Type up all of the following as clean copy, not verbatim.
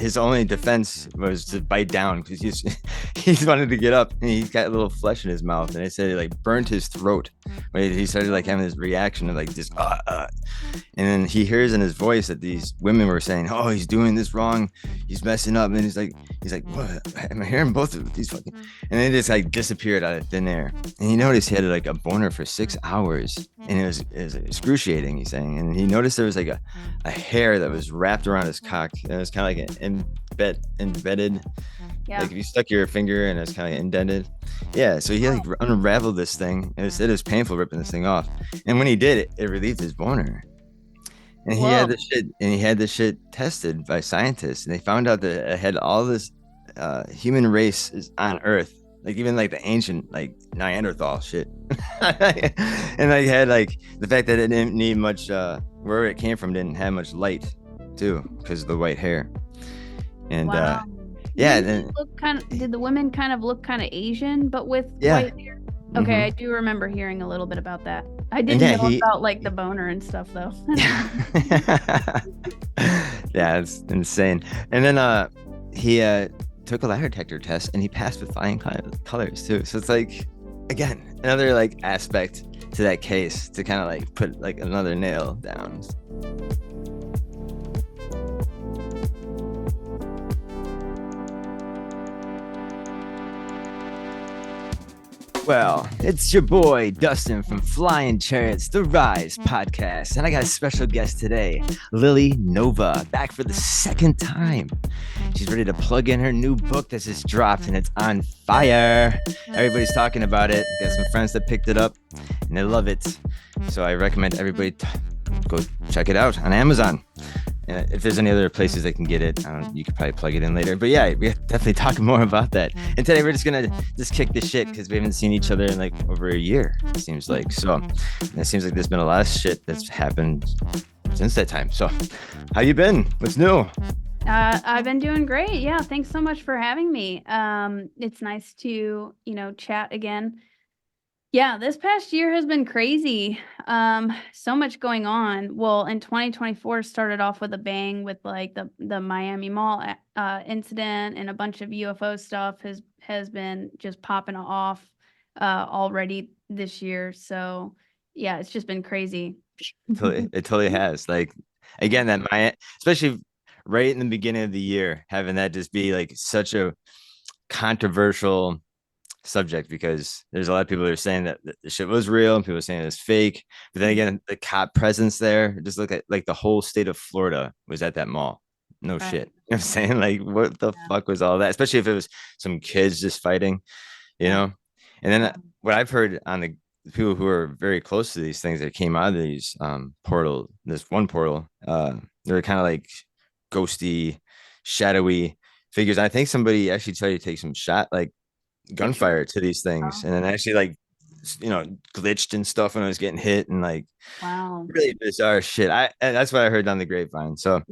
his only defense was to bite down because he's wanted to get up and he's got a little flesh in his mouth, and they said it like burnt his throat. Right, he started like having this reaction of like this, and then he hears in his voice that these women were saying, "Oh, he's doing this wrong, he's messing up," and he's like, "What? Am I hearing both of these fucking?" And then it just like disappeared out of thin air, and he noticed he had like a boner for 6 hours, and it was excruciating. He's saying, and he noticed there was like a hair that was wrapped around his cock, and it was kind of like an embedded. Yeah. Like if you stuck your finger and it's kind of indented. Yeah. So he like unraveled this thing. It was painful ripping this thing off. And when he did it, it relieved his boner. And Whoa. he had this shit tested by scientists, and they found out that it had all this human race is on Earth, like even like the ancient like Neanderthal shit. And I had like the fact that it didn't need much where it came from didn't have much light too, because of the white hair. And Wow. yeah, Did then did the women kind of look kind of Asian, but with yeah. white hair? Okay, I Hmm. do remember hearing a little bit about that. I And didn't yeah, know he about like the boner and stuff though. yeah, it's insane. And then he took a lie detector test and he passed with flying colors too. So it's like again, another like aspect to that case to kind of like put like another nail down. Well, it's your boy Dustin from Flying Chariots, the Rise podcast, and I got a special guest today, Lily Nova, back for the second time. She's ready to plug in her new book that's just dropped, and it's on fire. Everybody's talking about it. Got some friends that picked it up, and they love it. So I recommend everybody go check it out on Amazon. And if there's any other places they can get it, you could probably plug it in later. But yeah, we're definitely talking more about that. And today we're just gonna just kick the shit because we haven't seen each other in like over a year. It seems like so. It seems like there's been a lot of shit that's happened since that time. So, how you been? What's new? I've been doing great. Yeah, thanks so much for having me. It's nice to, chat again. Yeah, this past year has been crazy. So much going on. Well, in 2024 started off with a bang with like the Miami Mall incident, and a bunch of UFO stuff has been just popping off already this year. So, yeah, it's just been crazy. It totally has. Like again, that my especially right in the beginning of the year, having that just be like such a controversial subject because there's a lot of people that are saying that the shit was real and people are saying it's fake. But then again, the cop presence there, just look at like the whole state of Florida was at that mall. No Right. shit. You know what I'm saying? Like, what the Yeah. fuck was all that? Especially if it was some kids just fighting, you Yeah. know? And then Yeah. what I've heard on the people who are very close to these things that came out of these this one portal, they're kind of like ghosty, shadowy figures. I think somebody actually tried to take some shot, like Picture. gunfire to these things, and then Oh, actually like glitched and stuff when I was getting hit, and like wow. really bizarre shit. And that's what I heard on the grapevine. So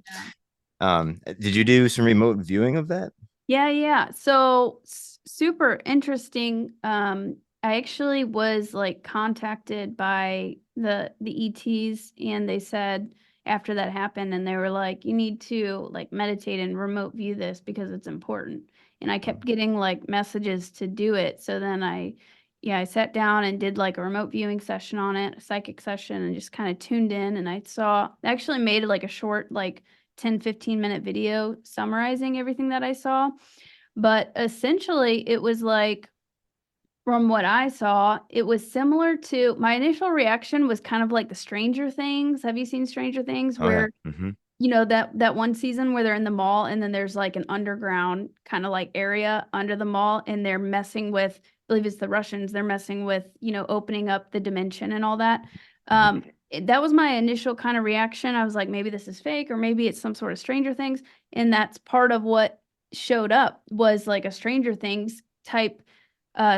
Yeah. did you do some remote viewing of that? Yeah, yeah. So super interesting. I actually was like contacted by the ETs, and they said after that happened, and they were like, you need to like meditate and remote view this because it's important. And I kept getting like messages to do it. So then yeah, I sat down and did like a remote viewing session on it, a psychic session, and just kind of tuned in. And I actually made like a short, like 10-15 minute video summarizing everything that I saw. But essentially, it was like, from what I saw, it was similar to my initial reaction was kind of like the Stranger Things. Have you seen Stranger Things Oh yeah. where, Mm-hmm. that one season where they're in the mall and then there's like an underground kind of like area under the mall, and they're messing with, I believe it's the Russians, they're messing with, opening up the dimension and all that. Mm-hmm. That was my initial kind of reaction. I was like, maybe this is fake or maybe it's some sort of Stranger Things. And that's part of what showed up was like a Stranger Things type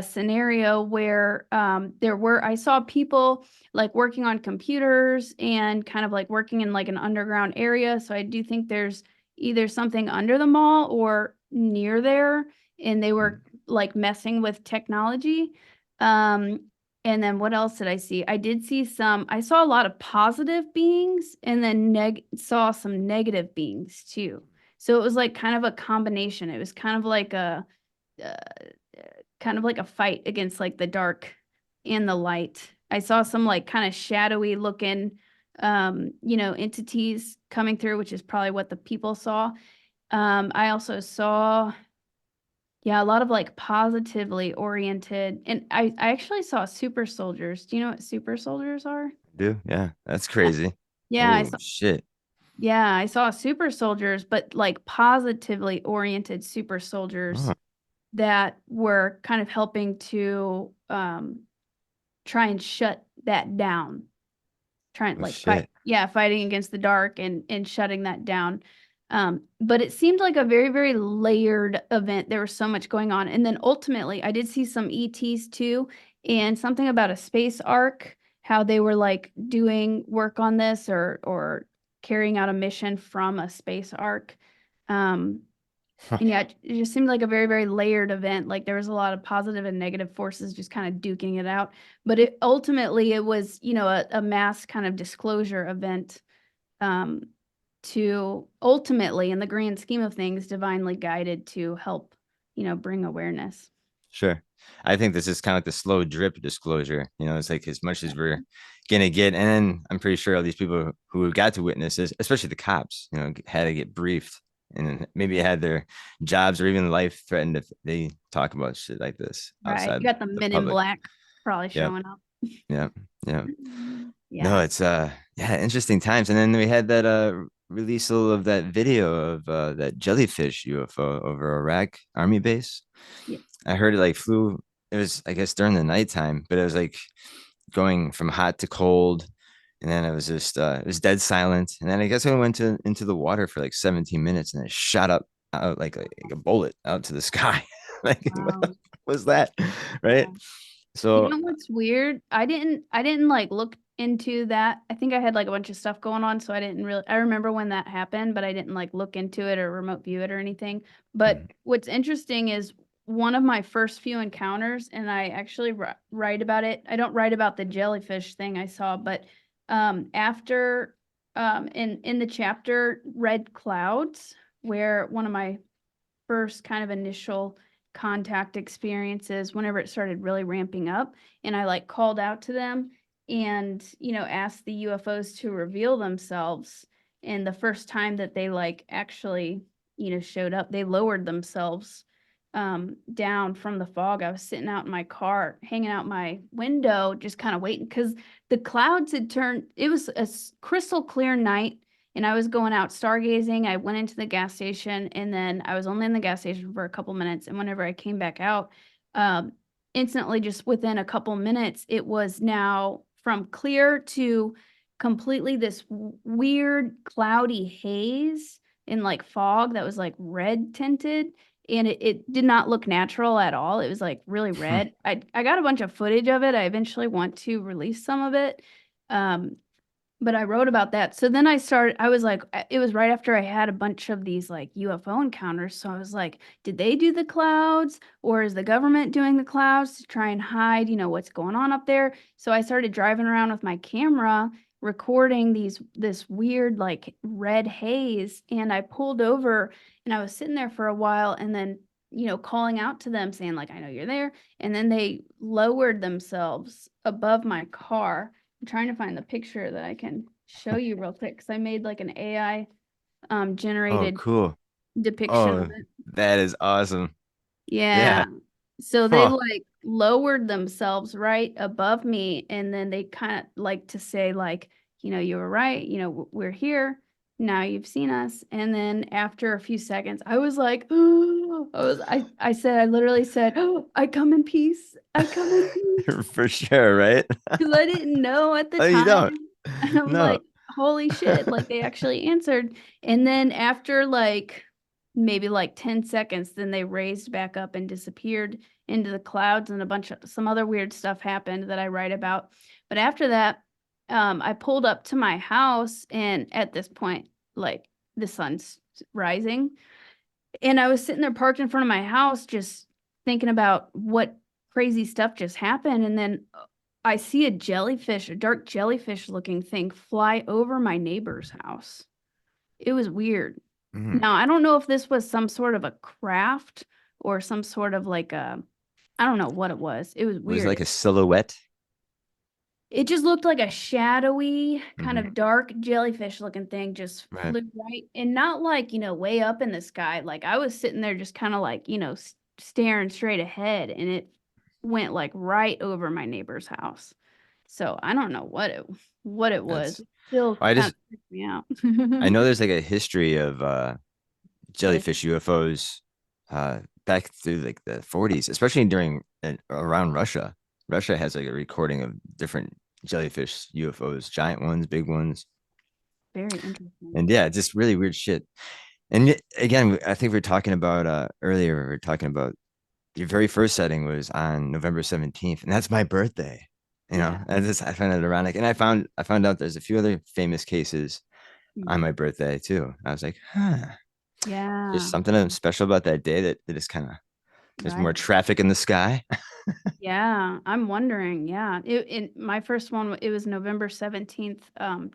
scenario where I saw people like working on computers and kind of like working in like an underground area. So I do think there's either something under the mall or near there, and they were like messing with technology. Um, and then what else did I see? I saw a lot of positive beings, and then saw some negative beings too. So it was like kind of a combination. It was uh, kind of like a fight against like the dark and the light. I saw some like kind of shadowy looking entities coming through, which is probably what the people saw. I also saw, yeah, a lot of like positively oriented, and I actually saw super soldiers. Do you know what super soldiers are? Do yeah, that's Yeah. crazy. Yeah, Oh shit. I saw super soldiers, but like positively oriented super soldiers Oh, that were kind of helping to try and shut that down. Trying oh like fight, shit. yeah, fighting against the dark and shutting that down. But it seemed like a very, very layered event. There was so much going on. And then ultimately, I did see some ETs too, and something about a space arc, how they were like doing work on this or carrying out a mission from a space arc. Um, Huh. and yeah, it just seemed like a very, very layered event. Like there was a lot of positive and negative forces just kind of duking it out. But it ultimately it was, a mass kind of disclosure event, um, to ultimately, in the grand scheme of things, divinely guided to help, bring awareness. Sure. I think this is kind of like the slow drip disclosure. It's like as much as we're gonna get, and then I'm pretty sure all these people who got to witness this, especially the cops, had to get briefed and maybe had their jobs or even life threatened if they talk about shit like this Right. outside You got the the men in public. black probably Yep. showing up. Yep. Yep. No, Yeah. it's yeah, interesting times. And then we had that release of that video of that jellyfish UFO over Iraq army base. Yeah. I heard it like flew. It was, I guess, during the nighttime, but it was like going from hot to cold, and then it was just it was dead silent. And then I guess I went into the water for like 17 minutes, and it shot up out like a bullet out to the sky. Like what Wow. was that, right? Yeah. You So know what's weird? I didn't like look into that. I think I had like a bunch of stuff going on, so I remember when that happened, but I didn't like look into it or remote view it or anything. But mhm, what's interesting is one of my first few encounters, and I actually write about it. I don't write about the jellyfish thing I saw, but after in the chapter Red Clouds, where one of my first kind of initial contact experiences whenever it started really ramping up, and I like called out to them and asked the UFOs to reveal themselves. And the first time that they like actually showed up, they lowered themselves down from the fog. I was sitting out in my car, hanging out my window, just kind of waiting because the clouds had turned. It was a crystal clear night, and I was going out stargazing. I went into the gas station, and then I was only in the gas station for a couple minutes. And whenever I came back out, um, instantly, just within a couple minutes, it was now from clear to completely this weird cloudy haze and like fog that was like red tinted. And it did not look natural at all. It was like really hmm, red. I got a bunch of footage of it. I eventually want to release some of it. Um, but I wrote about that. So then I was like, it was right after I had a bunch of these like UFO encounters. So I was like, did they do the clouds or is the government doing the clouds to try and hide, what's going on up there? So I started driving around with my camera, recording this weird like red haze. And I pulled over and I was sitting there for a while and then, calling out to them saying like, I know you're there. And then they lowered themselves above my car. I'm trying to find the picture that I can show you real quick because I made like an AI oh generated cool. depiction of Oh, it. that is awesome. Yeah. Yeah. So they Huh. like lowered themselves right above me, and then they kind of like to say like, you were right, we're here. Now you've seen us. And then after a few seconds, I was like, I literally said, oh, I come in peace. I come in peace. For sure, right? Because I didn't know at the Oh, you time. don't. And I'm No. like, holy shit, like they actually answered. And then after like maybe like 10 seconds, then they raised back up and disappeared into the clouds, and a bunch of some other weird stuff happened that I write about. But after that, I pulled up to my house, and at this point, like the sun's rising. And I was sitting there parked in front of my house, just thinking about what crazy stuff just happened. And then I see a jellyfish, a dark jellyfish looking thing fly over my neighbor's house. It was weird. Mm. Now, I don't know if this was some sort of a craft or some sort of like a, I don't know what it was. It was Was it weird. like a silhouette? It just looked like a shadowy, kind Hmm. of dark jellyfish looking thing just Right. flew right and not like, way up in the sky. Like I was sitting there just kind of like, staring straight ahead and it went like right over my neighbor's house. So I don't know what it was. That's It still I kind just of freaked me out. I know there's like a history of Jellyfish. jellyfish UFOs back through like the 40s, especially during around Russia. Russia has like a recording of different jellyfish UFOs, giant ones, big ones. Very interesting. And yeah, just really weird shit. And again, I think we were talking about earlier, we were talking about your very first setting was on November 17th, and that's my birthday. Yeah. I find it ironic. And I found out there's a few other famous cases on Mhm. my birthday too. I was like, huh, there's Yeah. something special about that day that is kind of there's more Right. traffic in the sky. Yeah, I'm wondering. Yeah, my first one, it was November 17th,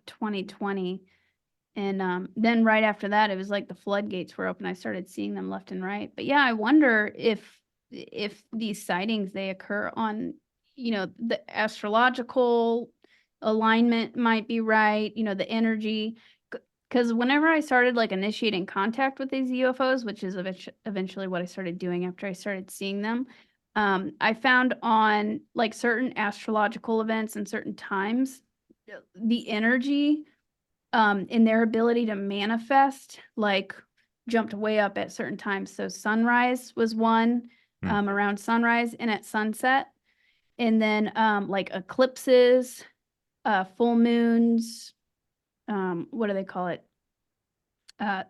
2020, and then right after that, it was like the floodgates were open. I started seeing them left and right. But yeah, I wonder if these sightings they occur on, the astrological alignment might be right. The energy. Because whenever I started like initiating contact with these UFOs, which is eventually what I started doing after I started seeing them, I found on like certain astrological events and certain times, the energy in their ability to manifest like jumped way up at certain times. So sunrise was one, Hmm. around sunrise and at sunset, and then like eclipses, full moons, what do they call it?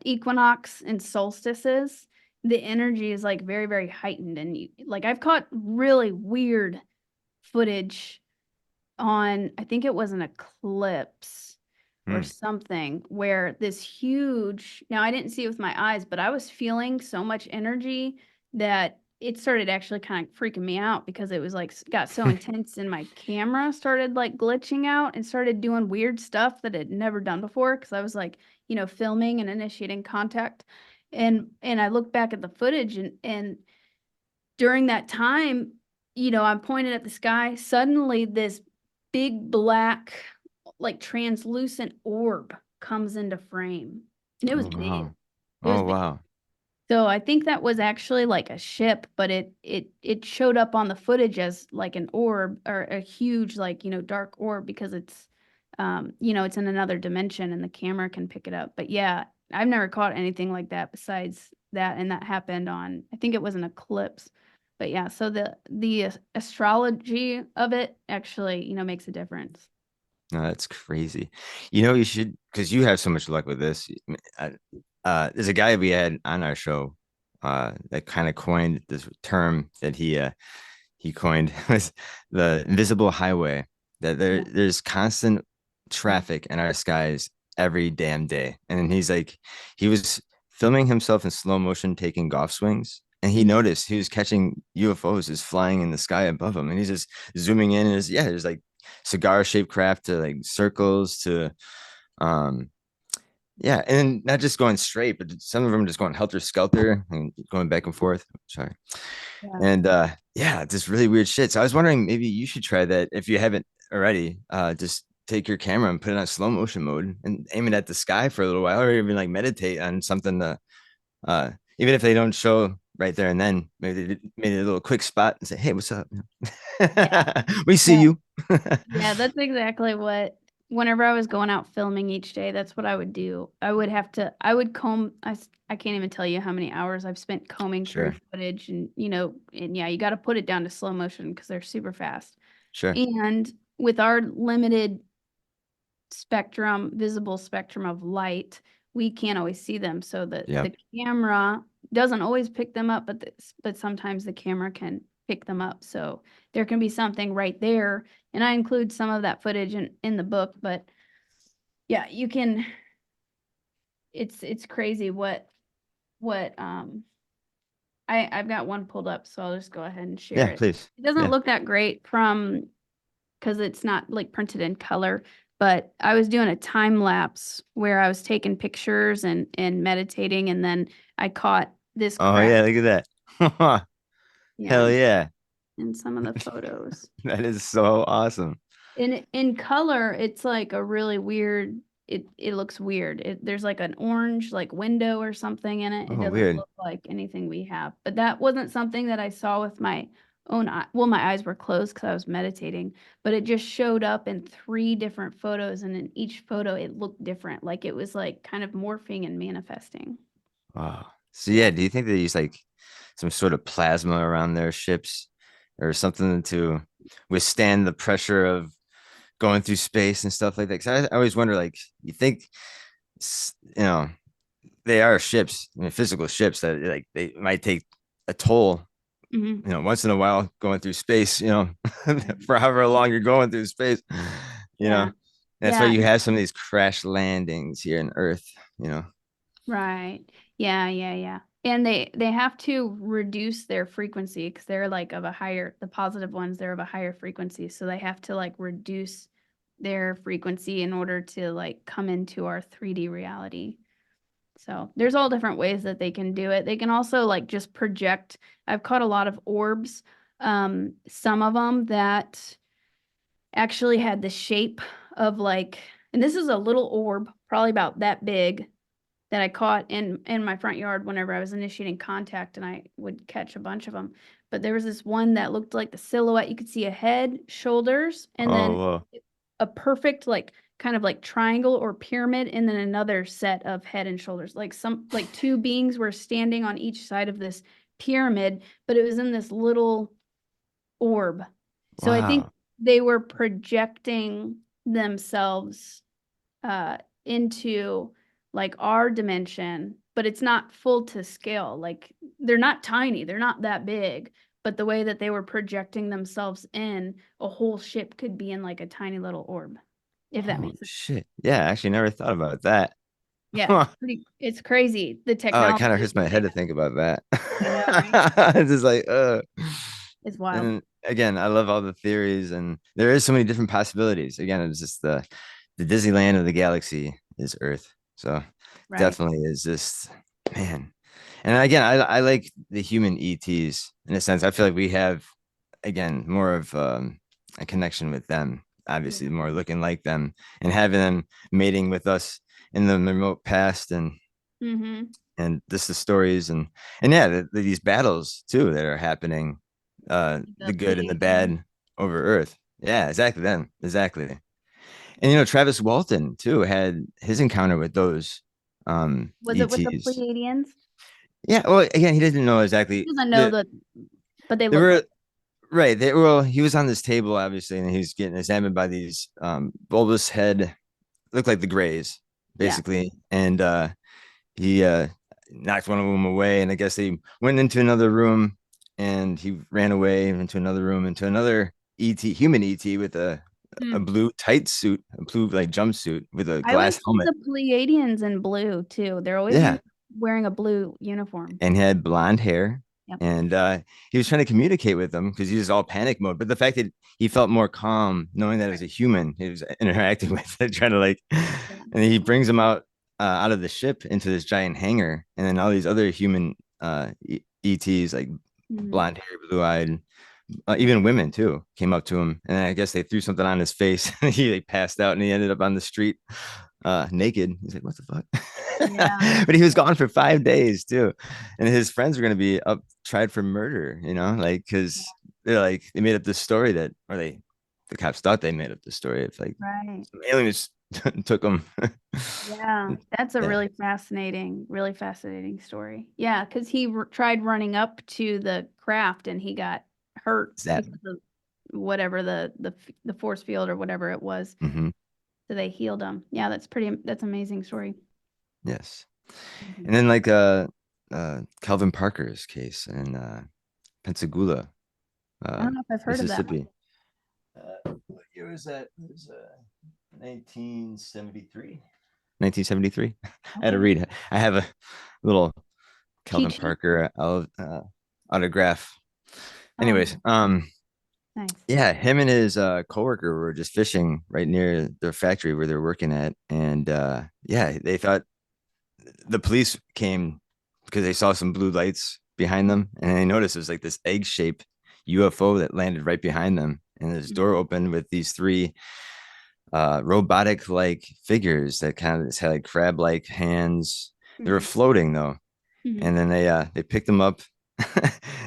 Equinox and solstices, the energy is like very, very heightened. And like I've caught really weird footage on, I think it was an eclipse or Hmm. something, where this huge, now I didn't see it with my eyes, but I was feeling so much energy that it started actually kind of freaking me out because it was like got so intense and my camera started like glitching out and started doing weird stuff that it had never done before because I was like, filming and initiating contact. And I look back at the footage and during that time, I'm pointed at the sky. Suddenly, this big black, like translucent orb comes into frame. And it was Oh big. wow. It was Oh big. wow. So I think that was actually like a ship, but it showed up on the footage as like an orb or a huge like, dark orb because it's in another dimension and the camera can pick it up. But yeah, I've never caught anything like that besides that, and that happened on, I think it was an eclipse. But yeah, so the astrology of it actually, makes a difference. No, that's crazy. You should because you have so much luck with this. There's a guy we had on our show that kind of coined this term that he coined was the invisible highway. That Yeah. there's constant traffic in our skies every damn day. And he's like, he was filming himself in slow motion taking golf swings. And he Mhm. noticed he was catching UFOs just flying in the sky above him. And he's just zooming in and there's like cigar shaped craft to like circles to um yeah, and not just going straight, but some of them just going helter skelter and going back and forth. Sorry. Yeah. And yeah, just really weird shit. So I was wondering maybe you should try that if you haven't already. Just take your camera and put it on slow motion mode and aim it at the sky for a little while, or even like meditate on something to even if they don't show right there and then, maybe they made a little quick spot and say, "Hey, what's up? Yeah. We see Yeah. you." Yeah, that's exactly what, whenever I was going out filming each day, that's what I would do. I would comb, I can't even tell you how many hours I've spent combing through Sure, footage and yeah, you got to put it down to slow motion because they're super fast. sure. And with our limited visible spectrum of light, we can't always see them. So Yep. the camera doesn't always pick them up, but sometimes the camera can pick them up. So there can be something right there. And I include some of that footage in the book, but yeah, you can, it's crazy what I've got one pulled up, so I'll just go ahead and share Yeah, it. please. It doesn't Yeah. look that great from because it's not like printed in color, but I was doing a time lapse where I was taking pictures and meditating, and then I caught this Oh crash. yeah, look at that. Yeah, Hell yeah. in some of the photos. That is so awesome. In color, it's like a really weird. It looks weird. There's like an orange like window or something in it. It Oh, doesn't weird. look like anything we have. But that wasn't something that I saw with my own eye. Well, my eyes were closed because I was meditating, but it just showed up in three different photos, and in each photo it looked different. Like it was like kind of morphing and manifesting. Wow. So yeah, Yeah. do you think they use like some sort of plasma around their ships or something to withstand the pressure of going through space and stuff like that? 'Cause I always wonder, like, you think, you know, they are ships, I mean, physical ships that like they might take a toll, Hmm. once in a while going through space, for however long you're going through space, you know. Yeah. That's why Yeah. you have some of these crash landings here in Earth, you know. Right. Yeah, yeah, yeah. And they have to reduce their frequency because they're like of a higher, the positive ones, they're of a higher frequency. So they have to like reduce their frequency in order to like come into our 3D reality. So there's all different ways that they can do it. They can also like just project. I've caught a lot of orbs, some of them that actually had the shape of like, and this is a little orb, probably about that big that I caught in my front yard whenever I was initiating contact, and I would catch a bunch of them. But there was this one that looked like the silhouette. You could see a head, shoulders, and Oh, then whoa. a perfect like kind of like triangle or pyramid, and then another set of head and shoulders. Like some like two beings were standing on each side of this pyramid, but it was in this little orb. So I think Wow. they were projecting themselves uh into like our dimension, but it's not full to scale. Like they're not tiny, they're not that big, but the way that they were projecting themselves in, a whole ship could be in like a tiny little orb, if that Oh makes sense. shit. Yeah, I actually never thought about that. Yeah, Huh. it's crazy the Oh, it technology kind of hurts my that they head to have. think about that. I know, right? It's just like, It's wild. and again, I love all the theories, and there is so many different possibilities. Again, it's just the Disneyland of the galaxy is Earth. So Right. definitely is just, man. And again, I like the human ETs in a sense. I feel like we have, again, more of a connection with them, obviously Yeah. more looking like them and having them mating with us in the remote past, Mm-hmm. and just the stories, and yeah, these battles too that are happening, The the good and the Pleiadians. bad over Earth. Yeah, exactly, them, exactly. And Travis Walton too had his encounter with those Was it with the ETs. Pleiadians? Yeah, well, again, he didn't know He exactly. doesn't know the, but they They look like. were right. Well, he was on this table obviously, and he was getting examined by these bulbous head, looked like the Greys Yeah. basically, and he knocked one of them away, and I guess they went into another room, and he ran away into another room, into another ET, human ET with a Hmm. blue tight suit, a blue like jumpsuit with a I always glass see helmet. the Pleiadians in blue too. They're always Yeah, wearing a blue uniform. and he had blonde hair. Yep. And he was trying to communicate with them because he was all panic mode. But the fact that he felt more calm knowing that it was a human he was interacting with, trying to like, Yeah. and he brings him out of the ship into this giant hangar, and then all these other human ETs, like Mhm. blonde hair, blue eyed, even women too, came up to him, and I guess they threw something on his face, and he like passed out, and he ended up on the street, naked. He's like, "What the fuck?" Yeah. But he was gone for 5 days too, and his friends were gonna be up tried for murder, like because they're like they made up this story that, or the cops thought they made up the story. It's like Right. some aliens took him. Yeah. That's a Yeah, really fascinating story. Yeah, because he tried running up to the craft and he got hurt is that? because of whatever the force field or whatever it was. Hmm. So they healed him. Yeah, that's amazing story. Yes. Mhm. And then like Calvin Parker's case in Pensacola, I uh, don't know if I've heard of that one. Mississippi. What year was that? It was 1973. 1973. I had to Okay. read. I have a little Cheat Calvin sheet. Parker autograph. Oh, Anyways, no. Nice. Yeah, him and his coworker were just fishing right near the factory where they're working at, and yeah, they thought the police came because they saw some blue lights behind them, and they noticed it was like this egg-shaped UFO that landed right behind them, and this door opened with these three robotic-like figures that kind of had like crab-like hands. They were Mm-hmm. floating though, Hmm. and then they picked them up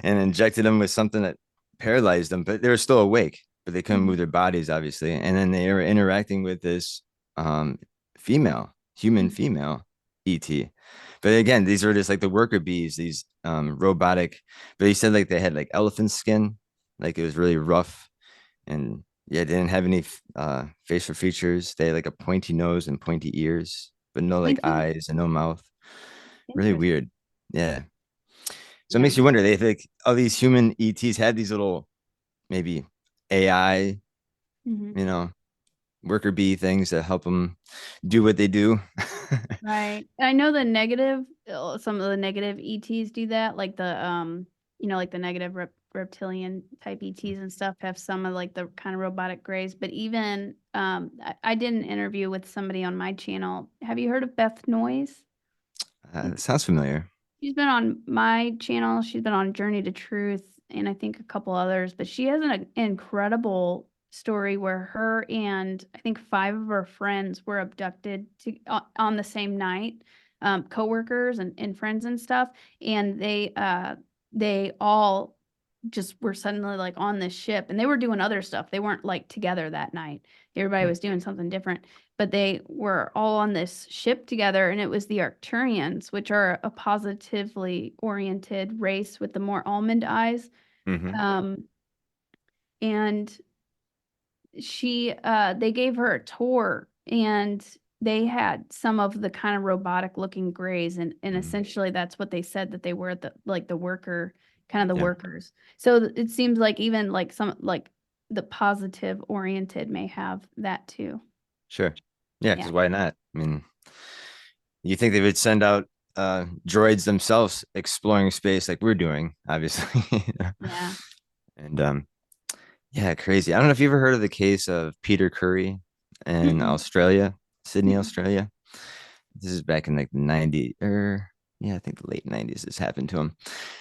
and injected them with something that paralyzed them, but they were still awake, but they couldn't Hmm. move their bodies, obviously. And then they were interacting with this um, human Hmm. female ET. But again, these are just like the worker bees, these robotic. But he said like they had like elephant skin, like it was really rough, and yeah, they didn't have any facial features. They had like a pointy nose and pointy ears, but no like Inter- eyes and no mouth. Really Interesting. weird. Yeah. So it Yeah. makes you wonder, they think all these human ETs had these little maybe AI, Hmm. you know, worker bee things that help them do what they do. Right. I know the negative, some of the negative ETs do that, like like the negative reptilian type ETs and stuff have some of like the kind of robotic grays. But even, I did an interview with somebody on my channel. Have you heard of Beth Noyes? It sounds familiar. She's been on my channel. She's been on Journey to Truth and I think a couple others, but she has an incredible story where her and I think five of her friends were abducted on the same night, coworkers and friends and stuff, and they all just were suddenly like on this ship and they were doing other stuff. They weren't like together that night. Everybody was doing something different, but they were all on this ship together and it was the Arcturians, which are a positively oriented race with the more almond eyes. Mm-hmm. Um, and they gave her a tour and they had some of the kind of robotic looking grays and Mm-hmm. essentially that's what they said that they were the worker kind of the Yeah, workers. So it seems like even like some like the positive oriented may have that too. sure. Yeah, Yeah. because why not? I mean, you think they would send out droids themselves exploring space like we're doing, obviously. Yeah. And yeah, crazy. I don't know if you ever heard of the case of Peter Curry in Mm-mm. Australia, Sydney, Mm-mm. Australia. This is back in like the 90s, or yeah, I think the late 90s this happened to him.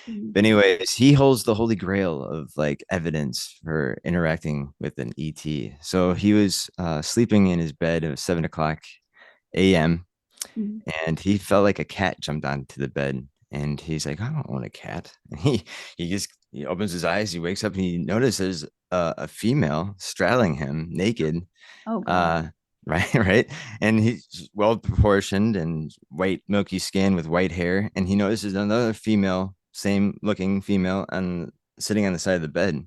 Mm-mm. But anyways, he holds the holy grail of like evidence for interacting with an ET. So he was sleeping in his bed at 7 o'clock a.m. Mm-mm. and he felt like a cat jumped onto the bed. And he's like, I don't own a cat. And he opens his eyes, he wakes up and he notices a female straddling him naked, Oh God. uh, right, right. And he's well proportioned and white, milky skin with white hair. And he notices another female, same looking female, and sitting on the side of the bed. And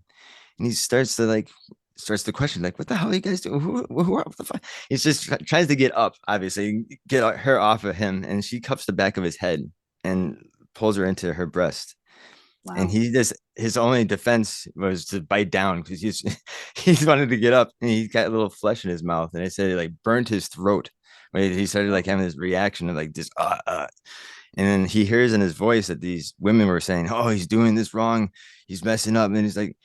he starts to question, like, what the hell are you guys doing? What the fuck? He's just tries to get up, obviously, get her off of him, and she cuffs the back of his head and pulls her into her breast. And Wow. he just his only defense was to bite down because he's wanted to get up and he got a little flesh in his mouth and they said it like burnt his throat. Right? He started like Oh. having this reaction of like just and then he hears in his voice that these women were saying, "Oh, he's doing this wrong. He's messing up." And he's like,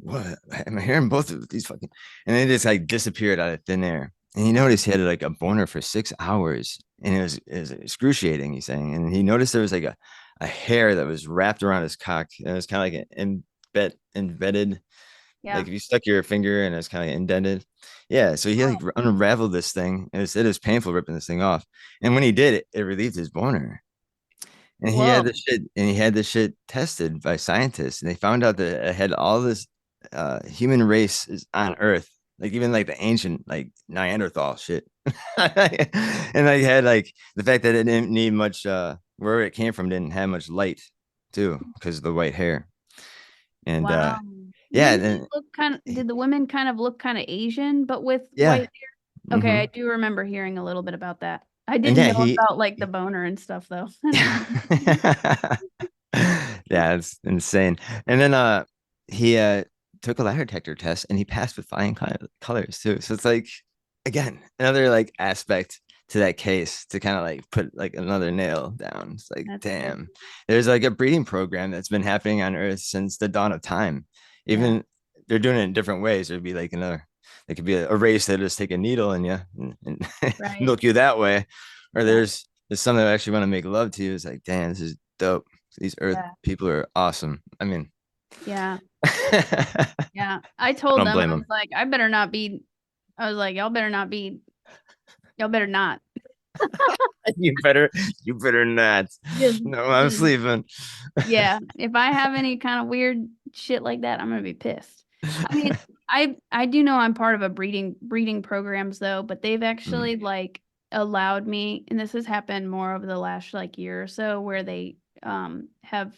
"What? Am I hearing both of these fucking?" And then it just like disappeared out of thin air. And he noticed he had like a boner for 6 hours, and it was excruciating. He's saying, and he noticed there was like a hair that was wrapped around his cock, and it was kind of like an embedded, Yeah. like if you stuck your finger and it's kind of indented. Yeah, so he like Oh. unraveled this thing, and it was painful ripping this thing off. And when he did it, it relieved his boner. And Whoa. he had this shit tested by scientists, and they found out that it had all this human race is on Earth, like even like the ancient like Neanderthal shit. And I had like the fact that it didn't need much where it came from didn't have much light too, because of the white hair. And Wow. yeah, Didn't they and look did the women kind of look kind of Asian, but with yeah. white hair? Okay, I Hmm. do remember hearing a little bit about that. I And didn't yeah, know about like the boner and stuff though. yeah. Yeah, it's insane. And then he took a lie detector test and he passed with flying colors too. So it's like again, another like aspect to that case to kind of like put like another nail down. It's like, That's cool. damn, there's like a breeding program that's been happening on Earth since the dawn of time. Yeah. Even they're doing it in different ways. There'd be like another, it could be a race that just take a needle in you and Right. milk you that way. Or Yeah. there's some that actually want to make love to you. It's like, damn, this is dope. These earth Yeah. people are awesome. I mean, Yeah. I Yeah. I told don't them, blame I was them. like, I was like, y'all better not. You better, you better not. Just, No, I'm just, sleeping. yeah. If I have any kind of weird shit like that, I'm gonna be pissed. I mean, I do know I'm part of a breeding programs though, but they've Mm, actually like allowed me, and this has happened more over the last like year or so, where they have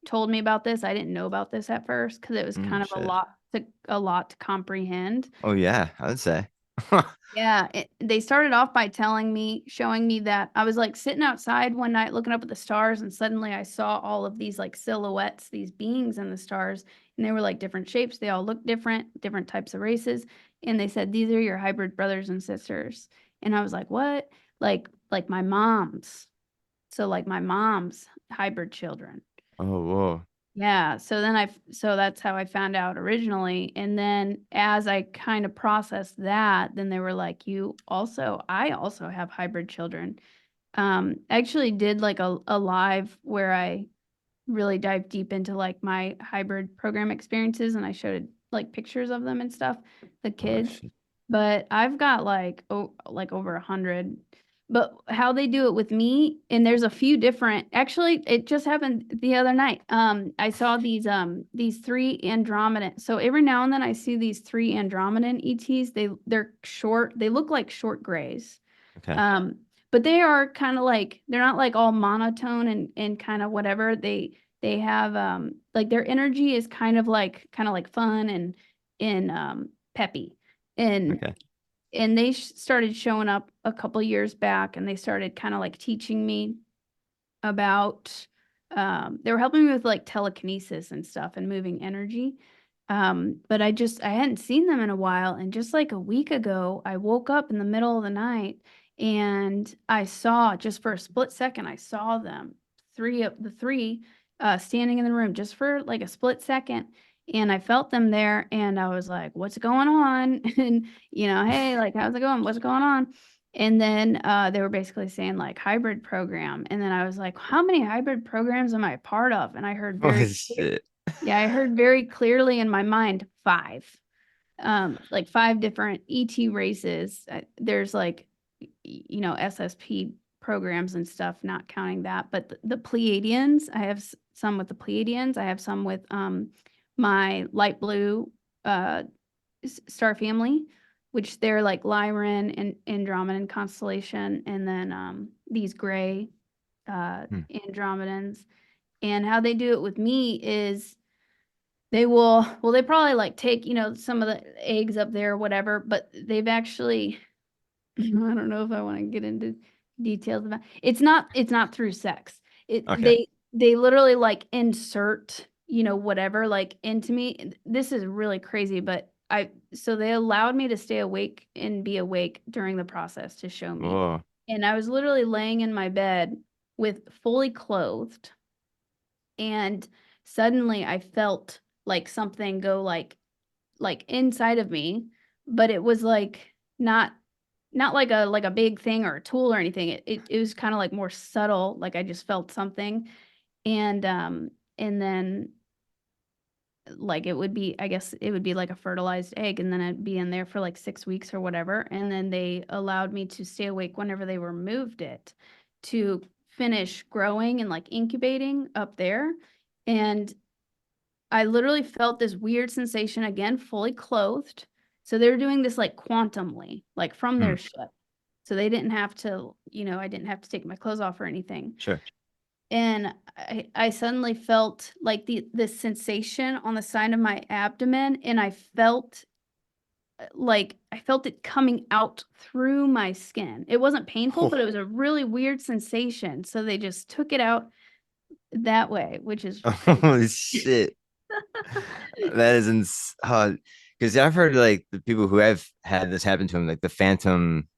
told me about this. I didn't know about this at first because it was kind of shit. a lot to comprehend. Oh yeah, I would say. Yeah, they started off by showing me that I was like sitting outside one night looking up at the stars, and suddenly I saw all of these like silhouettes, these beings in the stars, and they were like different shapes. They all looked different, different types of races, and they said these are your hybrid brothers and sisters. And I was like, what? Like my mom's. So like my mom's hybrid children. Oh whoa. Yeah, so that's how I found out originally. And then as I kind of processed that, then they were like, I also have hybrid children. I actually did like a live where I really dived deep into like my hybrid program experiences and I showed like pictures of them and stuff, the Oh kids. shit. But I've got like over 100. But how they do it with me, and there's a few different. Actually, it just happened the other night. I saw these three Andromedan. So every now and then I see these three Andromedan ETs. They're short. They look like short grays. Okay. Um, but they are kind of like they're not like all monotone and kind of whatever. They have like their energy is kind of like fun and peppy. And Okay. they started showing up a couple years back and they started kind of like teaching me about they were helping me with like telekinesis and stuff and moving energy. But I hadn't seen them in a while, and just like a week ago I woke up in the middle of the night and I saw, just for a split second, I saw them, three standing in the room just for like a split second, and I felt them there and I was like, what's going on? And hey, like, how's it going? What's going on? And then they were basically saying like hybrid program. And then I was like, how many hybrid programs am I a part of? And I heard Oh very, shit. yeah, I heard very clearly in my mind, five, like five different ET races. There's like, SSP programs and stuff, not counting that. But the Pleiadians, I have some with the Pleiadians. I have some with my light blue uh, star family, which they're like Lyran and Andromedan constellation, and then these gray Hmm. Andromedans. And how they do it with me is they probably like take, some of the eggs up there or whatever, but they've actually, I don't know if I want to get into details about it's not through sex. It Okay. they literally like insert, whatever like into me. This is really crazy, but so they allowed me to stay awake and be awake during the process to show me. Whoa. And I was literally laying in my bed with fully clothed, and suddenly I felt like something go like inside of me, but it was like not like a big thing or a tool or anything. It was kind of like more subtle, like I just felt something. And then like I guess it would be like a fertilized egg, and then I'd be in there for like 6 weeks or whatever. And then they allowed me to stay awake whenever they removed it to finish growing and like incubating up there. And I literally felt this weird sensation again, fully clothed. So they were doing this like quantumly, like from Hmm. their ship. So they didn't have to, I didn't have to take my clothes off or anything. Sure. And I suddenly felt like this sensation on the side of my abdomen, and I felt it coming out through my skin. It wasn't painful, but it Oh, was a really weird sensation. So they just took it out that way, which is crazy. holy shit. That is because I've heard like the people who have had this happen to them, like the phantom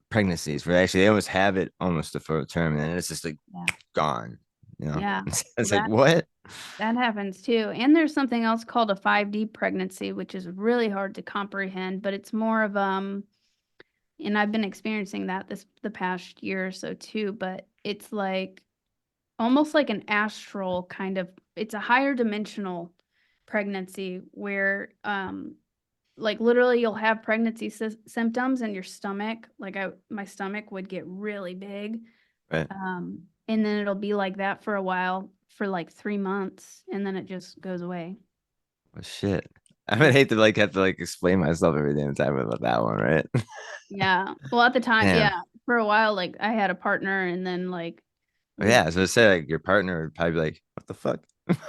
pregnancies, where actually they almost have it almost the full term, and then it's just like Yeah. gone. you know. Yeah. Well, It's like, what? that happens too. And there's something else called a 5D pregnancy, which is really hard to comprehend, but it's more of and I've been experiencing that the past year or so too, but it's like almost like an astral kind of, it's a higher dimensional pregnancy where like literally you'll have pregnancy symptoms in your stomach. Like my stomach would get really big. Right. And then it'll be like that for a while, for like 3 months, and then it just goes away. Well, shit. I would Yeah. hate to like have to like explain myself every damn time about that one, right? Yeah. Well, at the time, Damn. yeah, for a while, like I had a partner and then like But we, yeah, so say like your partner would probably be like, what the fuck?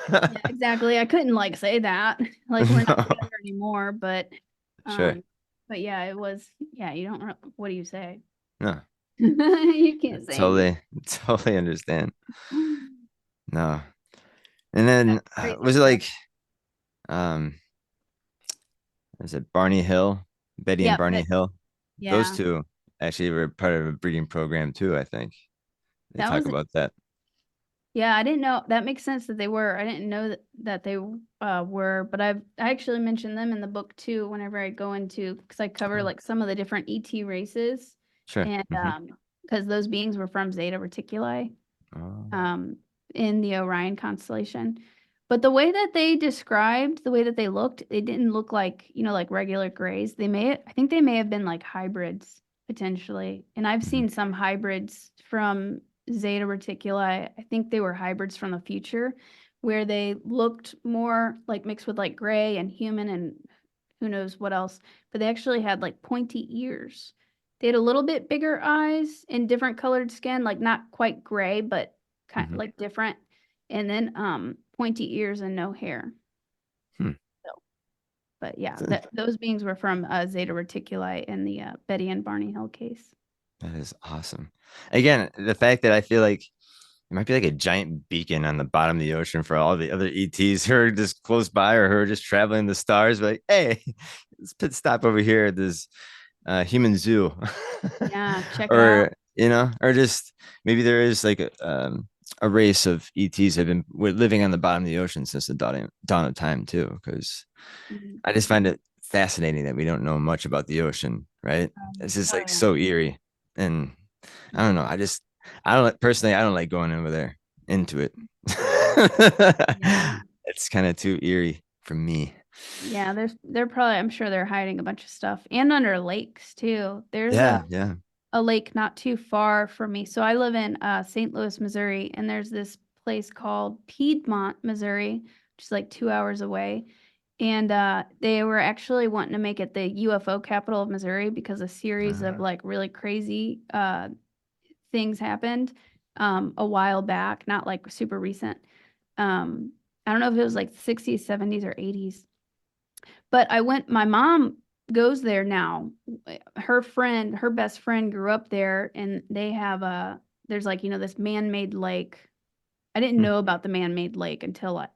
yeah, exactly. I couldn't like say that. Like we're not No, together anymore, sure. um, but yeah, it was, yeah, you don't, what do you say? No, You I can't say anything. totally understand. No. And That's then crazy was it stuff. like is it Barney Hill? Betty and Yeah, Barney but Hill? Those yeah, two actually were part of a breeding program too, I think. They that talk was, about that. yeah, I didn't know. That makes sense that they were. I didn't know that they were, but I actually mentioned them in the book too whenever I go into, because I cover Oh, like some of the different ET races, sure. and because those beings were from Zeta Reticuli, Oh. um in the Orion constellation. But the way that they described, the way that they looked, they didn't look like, like regular grays. I think they may have been like hybrids potentially. And I've Mhm. seen some hybrids from Zeta Reticuli. I think they were hybrids from the future where they looked more like mixed with like gray and human and who knows what else, but they actually had like pointy ears. They had a little bit bigger eyes and different colored skin, like not quite gray, but kind of Mhm. like different. And then pointy ears and no hair. Hmm. So, but yeah, So those beings were from Zeta Reticuli in the Betty and Barney Hill case. that is awesome. Again, the fact that I feel like it might be like a giant beacon on the bottom of the ocean for all the other ETs who are just close by or who are just traveling the stars. Like, hey, let's pit stop over here at this human zoo, Yeah, check it out. or or just maybe there is like a race of ETs have been living on the bottom of the ocean since the dawn of time too. Because Mhm. I just find it fascinating that we don't know much about the ocean, right? It's just Oh like yeah. so eerie, and I don't know. Mhm. I don't personally, I don't like going over there into it. Yeah. It's kind of too eerie for me. Yeah, they're probably, I'm sure they're hiding a bunch of stuff and under lakes too. There's Yeah, yeah. a lake not too far from me. So I live in St. Louis, Missouri, and there's this place called Piedmont, Missouri, which is like 2 hours away. And they were actually wanting to make it the UFO capital of Missouri because a series of Uh, like really crazy things happened a while back, not like super recent. I don't know if it was like 60s, 70s, or 80s. But my mom goes there now. Her best friend grew up there, and they have there's like, this man-made lake. I didn't hmm, know about the man-made lake until,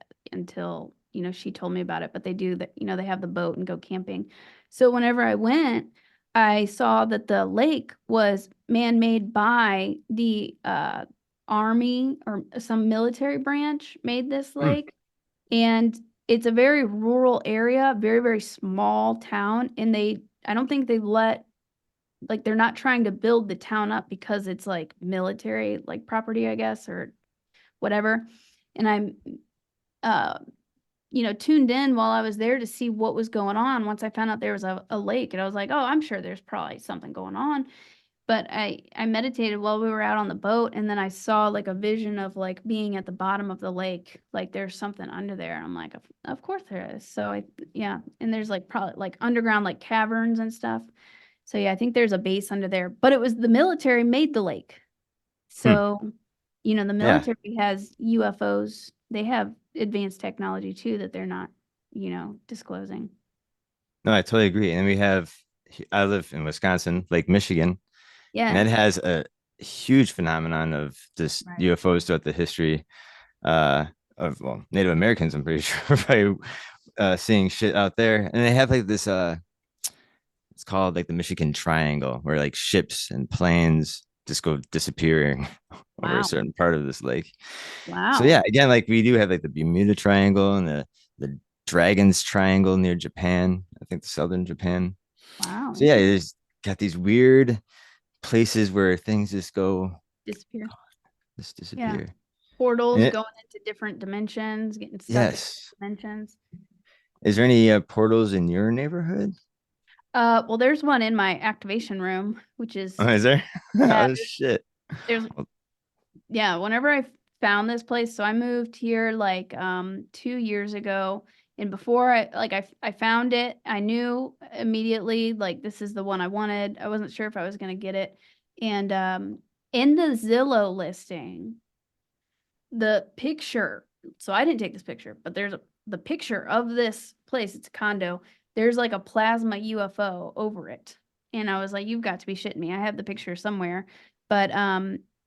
she told me about it, but they do that, they have the boat and go camping. So whenever I went, I saw that the lake was man-made by the army or some military branch made this hmm, lake. And it's a very rural area, very, very small town. And I don't think like, they're not trying to build the town up because it's like military, like property, I guess, or whatever. And I'm, uh, tuned in while I was there to see what was going on once I found out there was a lake. And I was like, oh, I'm sure there's probably something going on. But I meditated while we were out on the boat, and then I saw like a vision of like being at the bottom of the lake, like there's something under there. I'm like, of course there is. So yeah, and there's like probably like underground like caverns and stuff. So yeah, I think there's a base under there. But it was the military made the lake. hmm. So, the Yeah. military has UFOs. They have advanced technology too that they're not, disclosing. No, I totally agree. And we have, I live in Wisconsin, Lake Michigan, and that Yes. has a huge phenomenon of this Right. UFOs throughout the history of, well, Native Americans. I'm pretty sure are probably seeing shit out there, and they have like this it's called like the Michigan Triangle, where like ships and planes just go disappearing over a Wow. certain part of this lake. So Wow. yeah, again, like we do have like the Bermuda Triangle and the Dragon's Triangle near Japan. I think the southern Japan. Wow. So yeah, Interesting. there's got these weird places where things just go Disappear. just Yeah. disappear. And Portals going into different dimensions, getting stuck in yes. dimensions. Is there any portals in your neighborhood? Well, there's one in my activation room, which Oh, is, is there? yeah, Oh shit. there's Well, yeah, whenever I found this place, so I moved here like 2 years ago, and before I found it, I knew immediately like this is the one I wanted. I wasn't sure if I was gonna get it. And in the Zillow listing, the picture, so I didn't take this picture, but the picture of this place, it's a condo. There's like a plasma UFO over it. And I was like, you've got to be shitting me. I have the picture somewhere. But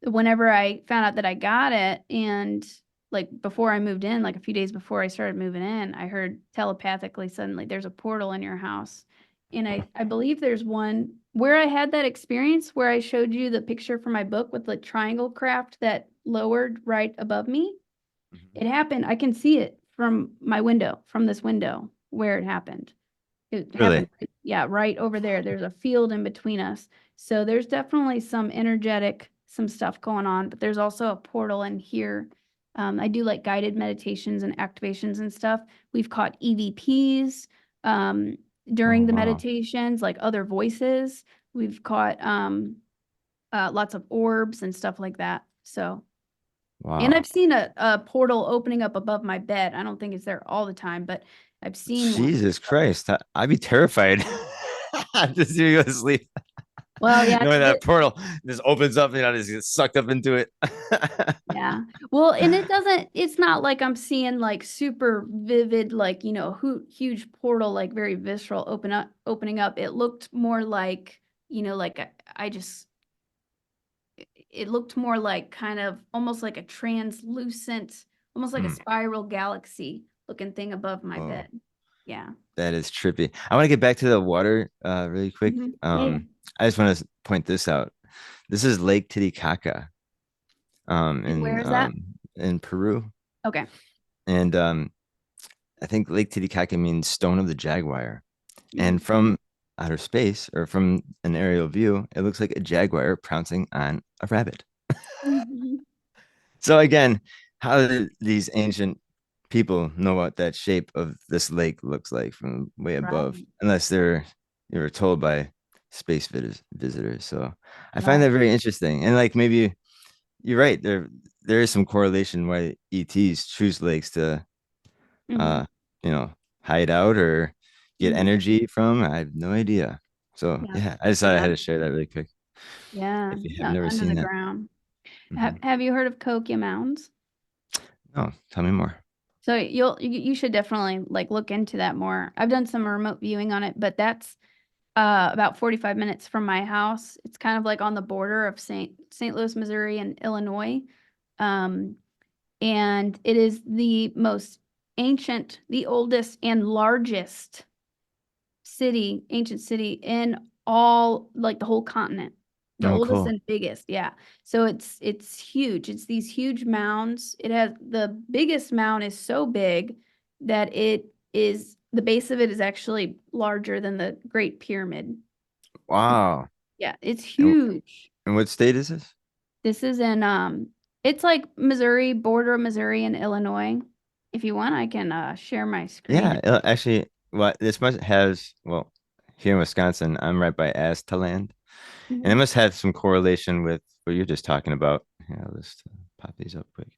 whenever I found out that I got it, and like before I moved in, like a few days before I started moving in, I heard telepathically suddenly there's a portal in your house. And I believe there's one where I had that experience where I showed you the picture for my book with the triangle craft that lowered right above me. mhm. It happened. I can see it from my window, from this window where it happened. It happened, Really? yeah, right over there. There's a field in between us. So there's definitely some energetic, some stuff going on, but there's also a portal in here. I do like guided meditations and activations and stuff. We've caught EVPs Oh during the wow. meditations, like other voices. We've caught lots of orbs and stuff like that. So, and I've Wow. seen a portal opening up above my bed. I don't think it's there all the time, but I've seen one. Jesus Christ. I'd be terrified. Just to go to sleep. Well, yeah, Knowing that portal just opens up and I just get sucked up into it. yeah. Well, and it's not like I'm seeing like super vivid, like, huge portal, like very visceral opening up. It looked more like, like I just, it looked more like kind of almost like a translucent, almost like a Hmm. spiral galaxy looking thing above my Oh, bed. Yeah. that is trippy. I want to get back to the water really quick. Yeah, yeah. I just want to point this out. This is Lake Titicaca And where is that? in Peru. Okay. And I think Lake Titicaca means stone of the jaguar. Mhm. And from outer space or from an aerial view, it looks like a jaguar pouncing on a rabbit. Mhm. So again, how did these ancient people know what that shape of this lake looks like from way above? Right. Unless you were told by visitors. So I find Right. that very interesting. And like maybe you're right, there is some correlation why ETs choose lakes to Hmm. uh you know hide out or get Hmm. energy from. I have no idea. So Yeah. yeah, I just thought I Yeah. had to share that really quick Yeah. if you have never Under the seen that. ground. Have, Mhm. have you heard of Kokia Mounds? Oh, tell me more. So you should definitely like look into that more. I've done some remote viewing on it, but that's about 45 minutes from my house. It's kind of like on the border of St. Louis, Missouri and Illinois. Um, and it is the most ancient, the oldest and largest ancient city in all like the whole continent. The Oh, oldest cool. and biggest, yeah. So it's huge. It's these huge mounds. It has the biggest mound is so big that the base of it is actually larger than the Great Pyramid. Wow. Yeah, it's And, huge. and what state is this? This is in it's like Missouri, border of Missouri and Illinois. If you want, I can share my screen. Yeah, actually, what this must has, well, here in Wisconsin, I'm right by Aztalan, and it Mhm. must have some correlation with what you're just talking about. Yeah, let's pop these up quick.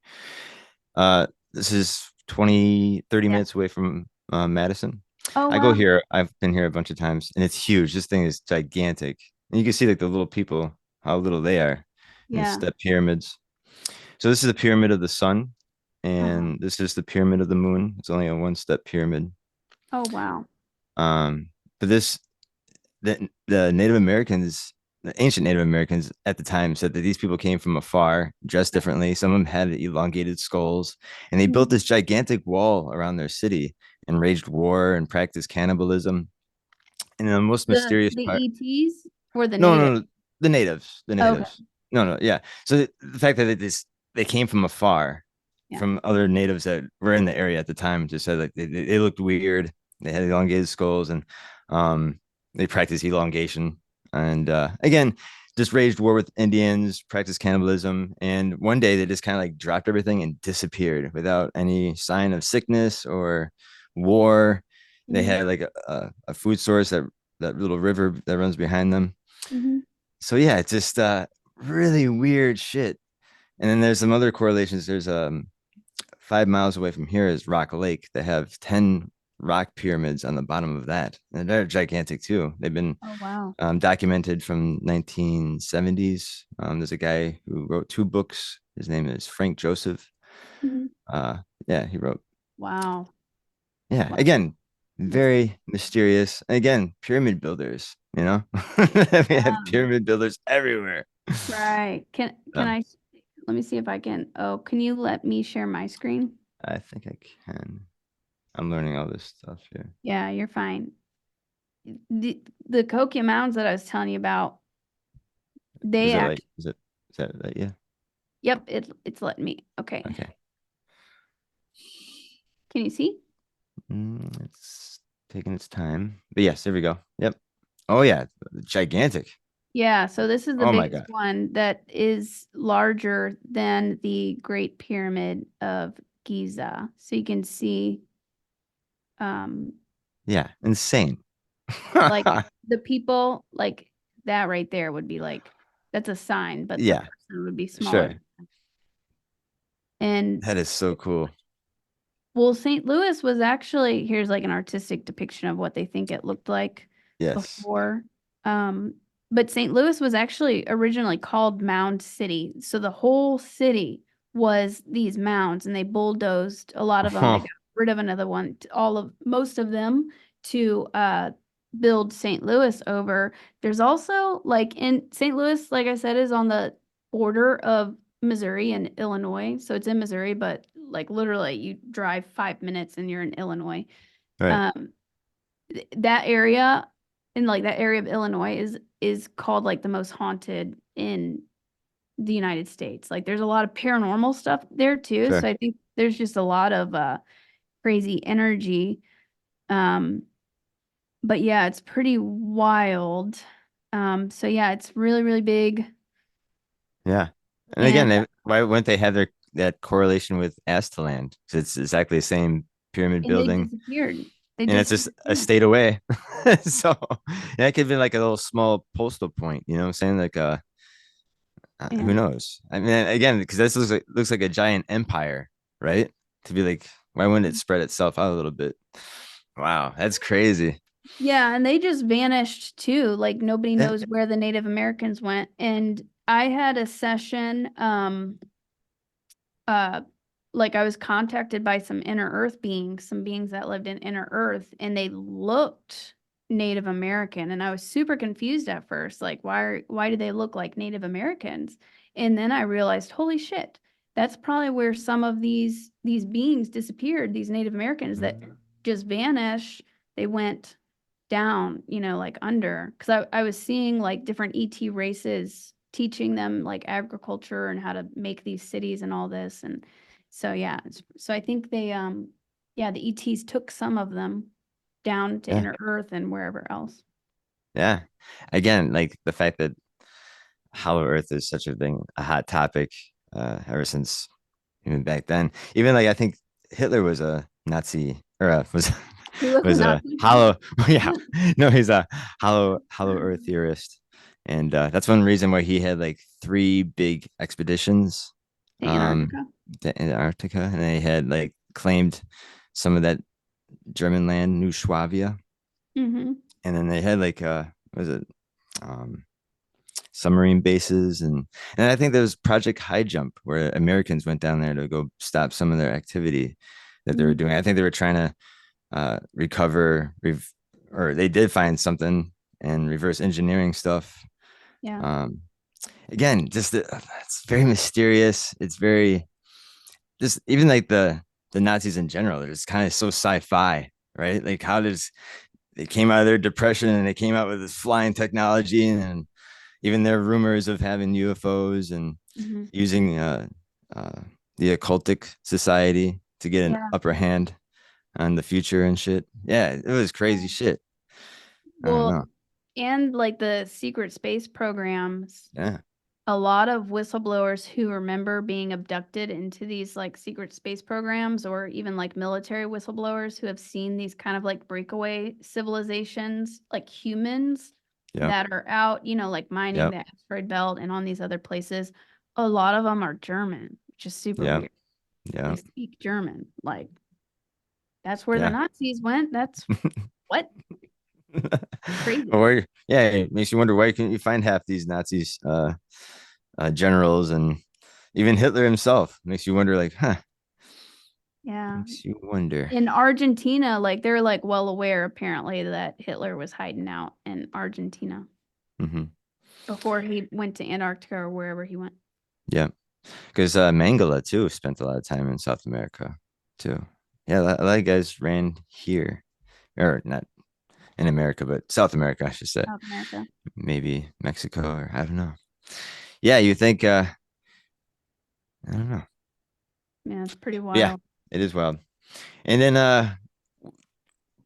This is 20, 30 Yeah. minutes away from Madison. Oh I go wow. here, I've been here a bunch of times, and it's huge. This thing is gigantic. And you can see like the little people, how little they are, and these Yeah. step pyramids. So this is the pyramid of the sun, Uh-huh. and this is the pyramid of the moon. It's only a one-step pyramid. Oh wow. Um, but the Native Americans, the ancient Native Americans at the time said that these people came from afar, dressed differently. Some of them had elongated skulls, and they built Mhm. this gigantic wall around their city and waged war and practiced cannibalism. And the most The mysterious the part, ETs or the no, native? no, no, the natives, the Okay. natives. No, no, yeah. So the fact that they came from afar, Yeah. from other natives that were in the area at the time, just said like they looked weird. They had elongated skulls, and um, they practiced elongation. And again, just waged war with Indians, practiced cannibalism, and one day they just kind of like dropped everything and disappeared without any sign of sickness or war. They Hmm. had like a food source, that little river that runs behind them. Hmm. So yeah, it's just really weird shit. And then there's some other correlations. There's 5 miles away from here is Rock Lake. They have 10 rock pyramids on the bottom of that. And they're gigantic too. They've been Oh, wow. documented from 1970s. There's a guy who wrote two books. His name is Frank Joseph. Hmm. Uh, yeah, he wrote. Wow. Yeah, Wow. again, That's very mysterious. Again, pyramid builders. We have yeah. pyramid builders everywhere. Right. Can Um, I let me see if I can. Oh, can you let me share my screen? I think I can. I'm learning all this stuff here. Yeah, you're fine. The Kokia Mountains that I was telling you about, they Is it like, actually, is that right? Yeah. yep, it's letting me. Okay. Okay. Can you see? It's taking its time. But yes, there we go. Yep. Oh yeah, gigantic. Yeah, so this is the Oh my biggest God. one that is larger than the Great Pyramid of Giza. So you can see um Yeah, insane. like the people like that right there would be like that's a sign, but the Yeah, person would be smaller. sure. And That is so cool. well, St. Louis was actually here's like an artistic depiction of what they think it looked like Yes. before. Um, but St. Louis was actually originally called Mound City. So the whole city was these mounds, and they bulldozed a lot of them. They Oh, got rid of another one, all of most of them to build St. Louis over. There's also like in St. Louis, like I said, is on the border of Missouri and Illinois. So it's in Missouri, but like literally you drive 5 minutes and you're in Illinois. right. Um, that area in like that area of Illinois is called like the most haunted in the United States. Like there's a lot of paranormal stuff there too. So Sure. I think there's just a lot of crazy energy. Um, but yeah, it's pretty wild. So yeah, it's really, really big. Yeah. And again, And why wouldn't they have that correlation with Aztalan? 'Cause it's exactly the same pyramid and they building, disappeared. They and just it's just a disappeared. state away. So that could be like a little small postal point, you know what I'm saying? Like who Yeah. knows? I mean, again, because this looks like a giant empire, right? To be like, why wouldn't it spread itself out a little bit? Wow, that's crazy. Yeah, and they just vanished too. Like nobody Yeah. knows where the Native Americans went. And I had a session, uh, like I was contacted by some inner earth beings, some beings that lived in inner earth, and they looked Native American. And I was super confused at first. Like, why do they look like Native Americans? And then I realized, holy shit, that's probably where some of these beings disappeared, these Native Americans that just vanished. They went down, like under. Because I was seeing like different ET races teaching them like agriculture and how to make these cities and all this. And so yeah, so I think they yeah, the ETs took some of them down to Yeah. inner earth and wherever else. Yeah. Again, like the fact that Hollow Earth is such a hot topic, ever since even back then. Even like I think Hitler was a Nazi, or He was was not. a hollow. Yeah, no, he's a hollow Earth theorist, and that's one reason why he had like three big expeditions, To um, Antarctica. to Antarctica, and they had like claimed some of that German land, New Swabia, Mm-hmm. and then they had like was it um submarine bases, and I think there was Project High Jump where Americans went down there to go stop some of their activity that they were Mm-hmm. doing. I think they were trying to recover, or they did find something and reverse engineering stuff. Yeah. Um, Again, just it's very mysterious. It's very just even like the Nazis in general. They're just kind of so sci-fi, right? Like how does they came out of their depression and they came out with this flying technology and even there are rumors of having UFOs and Hmm. using uh, the occultic society to get an Yeah. upper hand on the future and shit. Yeah, it was crazy shit. I don't Well, know. and like the secret space programs, Yeah. a lot of whistleblowers who remember being abducted into these like secret space programs, or even like military whistleblowers who have seen these kind of like breakaway civilizations, like humans Yep. that are out, like mining Yep. the asteroid belt and on these other places. A lot of them are German, which is super Yep. weird. They Yep. speak German. Like, that's where the Yeah. Nazis went. That's what? Crazy. Yeah, it makes you wonder why couldn't you find half these Nazis generals and even Hitler himself. Makes you wonder, like, huh? Yeah. Makes you wonder. In Argentina, like they're like well aware apparently that Hitler was hiding out in Argentina Hmm. before he went to Antarctica or wherever he went. Yeah, because Mangala too spent a lot of time in South America too. Yeah, a lot of guys ran here, or not in America, but South America, I should say. South America. Maybe Mexico, or I don't know. Yeah, you think? I don't know. Yeah, it's pretty Yeah, wild. it is wild. And then,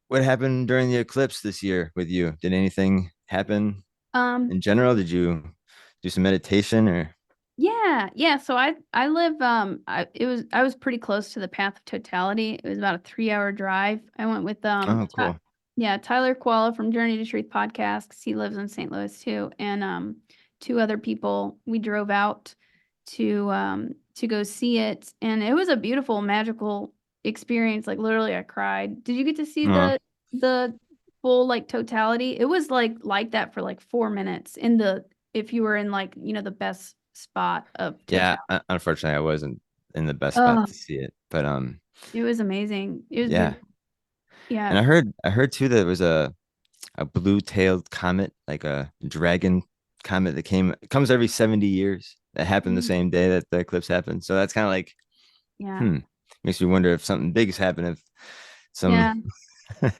what happened during the eclipse this year with you? Did anything happen Um, in general? Did you do some meditation or? yeah, yeah. So I live I was pretty close to the path of totality. It was about a 3 hour drive. I went with Oh, cool. yeah, Tyler Koala from Journey to Truth podcast, 'cause he lives in St. Louis too, and two other people. We drove out to go see it, and it was a beautiful, magical experience. Like literally I cried. Did you get to see Oh, the full like totality? It was like that for like 4 minutes in the if you were in like, the best spot of yeah. totality. Unfortunately, I wasn't in the best spot Oh, to see it, but it was amazing. It was yeah. beautiful. Yeah. And I heard too that there was a blue-tailed comet, like a dragon comet that comes every 70 years. That happened the Mhm. same day that the eclipse happened. So that's kind of like, Yeah. hmm, makes me wonder if something big's happened, if some Yeah. Yeah.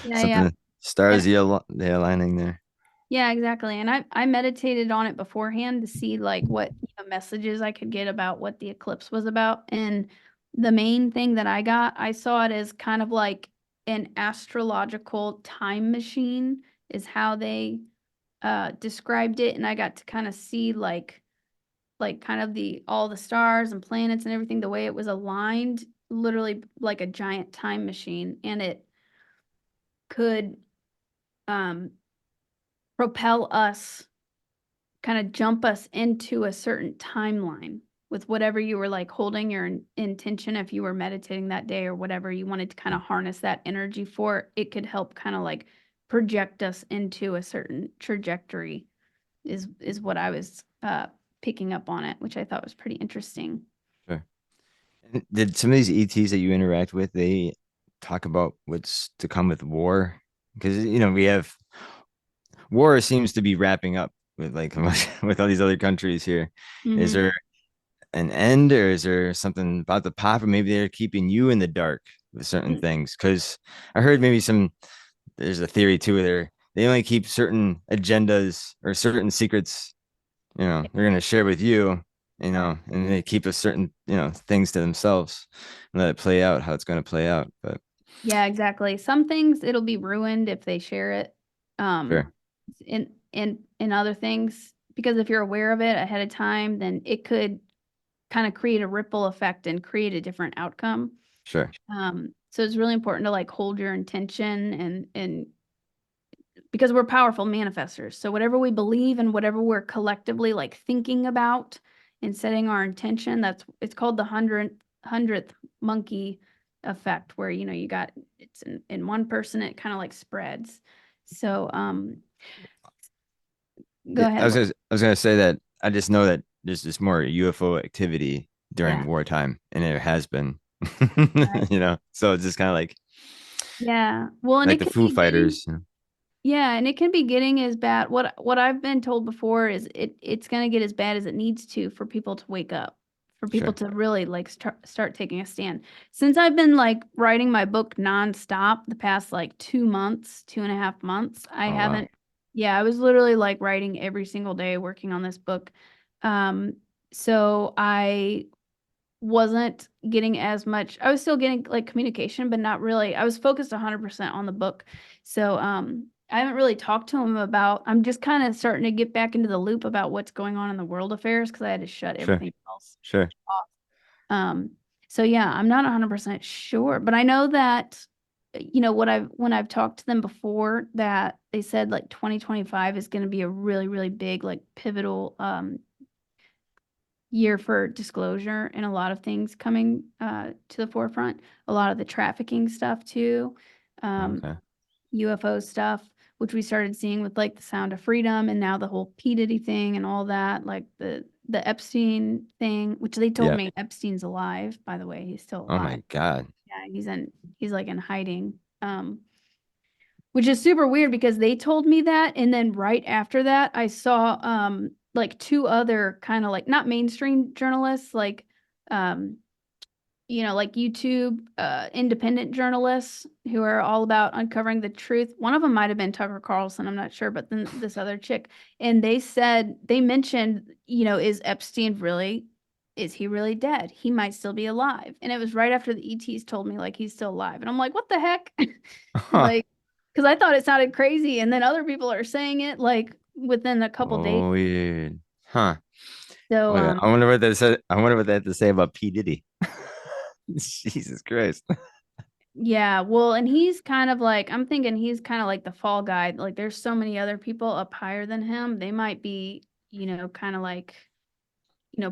Yeah. something stars And they aligning there. yeah, exactly. And I meditated on it beforehand to see like what messages I could get about what the eclipse was about. And the main thing that I got, I saw it as kind of like an astrological time machine is how they described it. And I got to kind of see like kind of the all the stars and planets and everything, the way it was aligned, literally like a giant time machine. And it could um propel us, kind of jump us into a certain timeline with whatever you were like holding your intention. If you were meditating that day or whatever you wanted to kind of harness that energy for, it could help kind of like project us into a certain trajectory is what I was picking up on it, which I thought was pretty interesting. Sure. And did some of these ETs that you interact with, they talk about what's to come with war? Because we have war seems to be wrapping up with like with all these other countries here. Is Hmm. there an end, or is there something about the pop, or maybe they're keeping you in the dark with certain things? Because I heard maybe there's a theory too where they only keep certain agendas or certain secrets, they're going to share with you, and they keep a certain, things to themselves and let it play out how it's going to play out. But Yeah, exactly. Some things it'll be ruined if they share it. Um, sure, in other things, because if you're aware of it ahead of time, then it could kind of create a ripple effect and create a different outcome. sure, So it's really important to like hold your intention and because we're powerful manifestors. So whatever we believe and whatever we're collectively like thinking about and setting our intention, it's called the hundredth monkey effect, where you got it's in one person, it kind of like spreads. So go yeah. ahead. I was gonna say that I just know that there's just more UFO activity Yeah. during wartime, and there has been, Right. so it's just kind of Yeah. Well, and like it the could Foo be getting Fighters. yeah, and it can be getting as bad. What I've been told before is it's going to get as bad as it needs to for people to wake up, for people Sure. to really like start taking a stand. Since I've been like writing my book nonstop the past like 2 months, 2.5 months, I Oh wow. haven't Yeah, I was literally like writing every single day working on this book. Um, so I wasn't getting as much. I was still getting like communication, but not really. I was focused 100% on the book. So I haven't really talked to him about, I'm just kind of starting to get back into the loop about what's going on in the world affairs because I had to shut Sure, everything else sure. off. Um, so yeah, I'm not 100% sure, but I know that what I've when I've talked to them before that they said like 2025 is going to be a really really big like pivotal year for disclosure and a lot of things coming to the forefront. A lot of the trafficking stuff too, um, Okay. UFO stuff, which we started seeing with like the Sound of Freedom, and now the whole P Diddy thing and all that, like the Epstein thing, which they told Yeah. me Epstein's alive. By the way, he's still Oh alive. my God. Yeah, he's like in hiding. Which is super weird because they told me that, and then right after that, I saw like two other kind of like not mainstream journalists, like um like YouTube independent journalists who are all about uncovering the truth. One of them might have been Tucker Carlson, I'm not sure, but then this other chick, and they mentioned, is he really dead? He might still be alive. And it was right after the ETs told me like he's still alive. And I'm like, what the heck? Huh. Like, because I thought it sounded crazy, and then other people are saying it like within a couple days. Oh, weird. Huh. So, Oh, yeah. I wonder what they said. I wonder what they had to say about P. Diddy. Jesus Christ. yeah, well, and he's kind of like, I'm thinking he's kind of like the fall guy. Like, there's so many other people up higher than him. They might be, kind of like,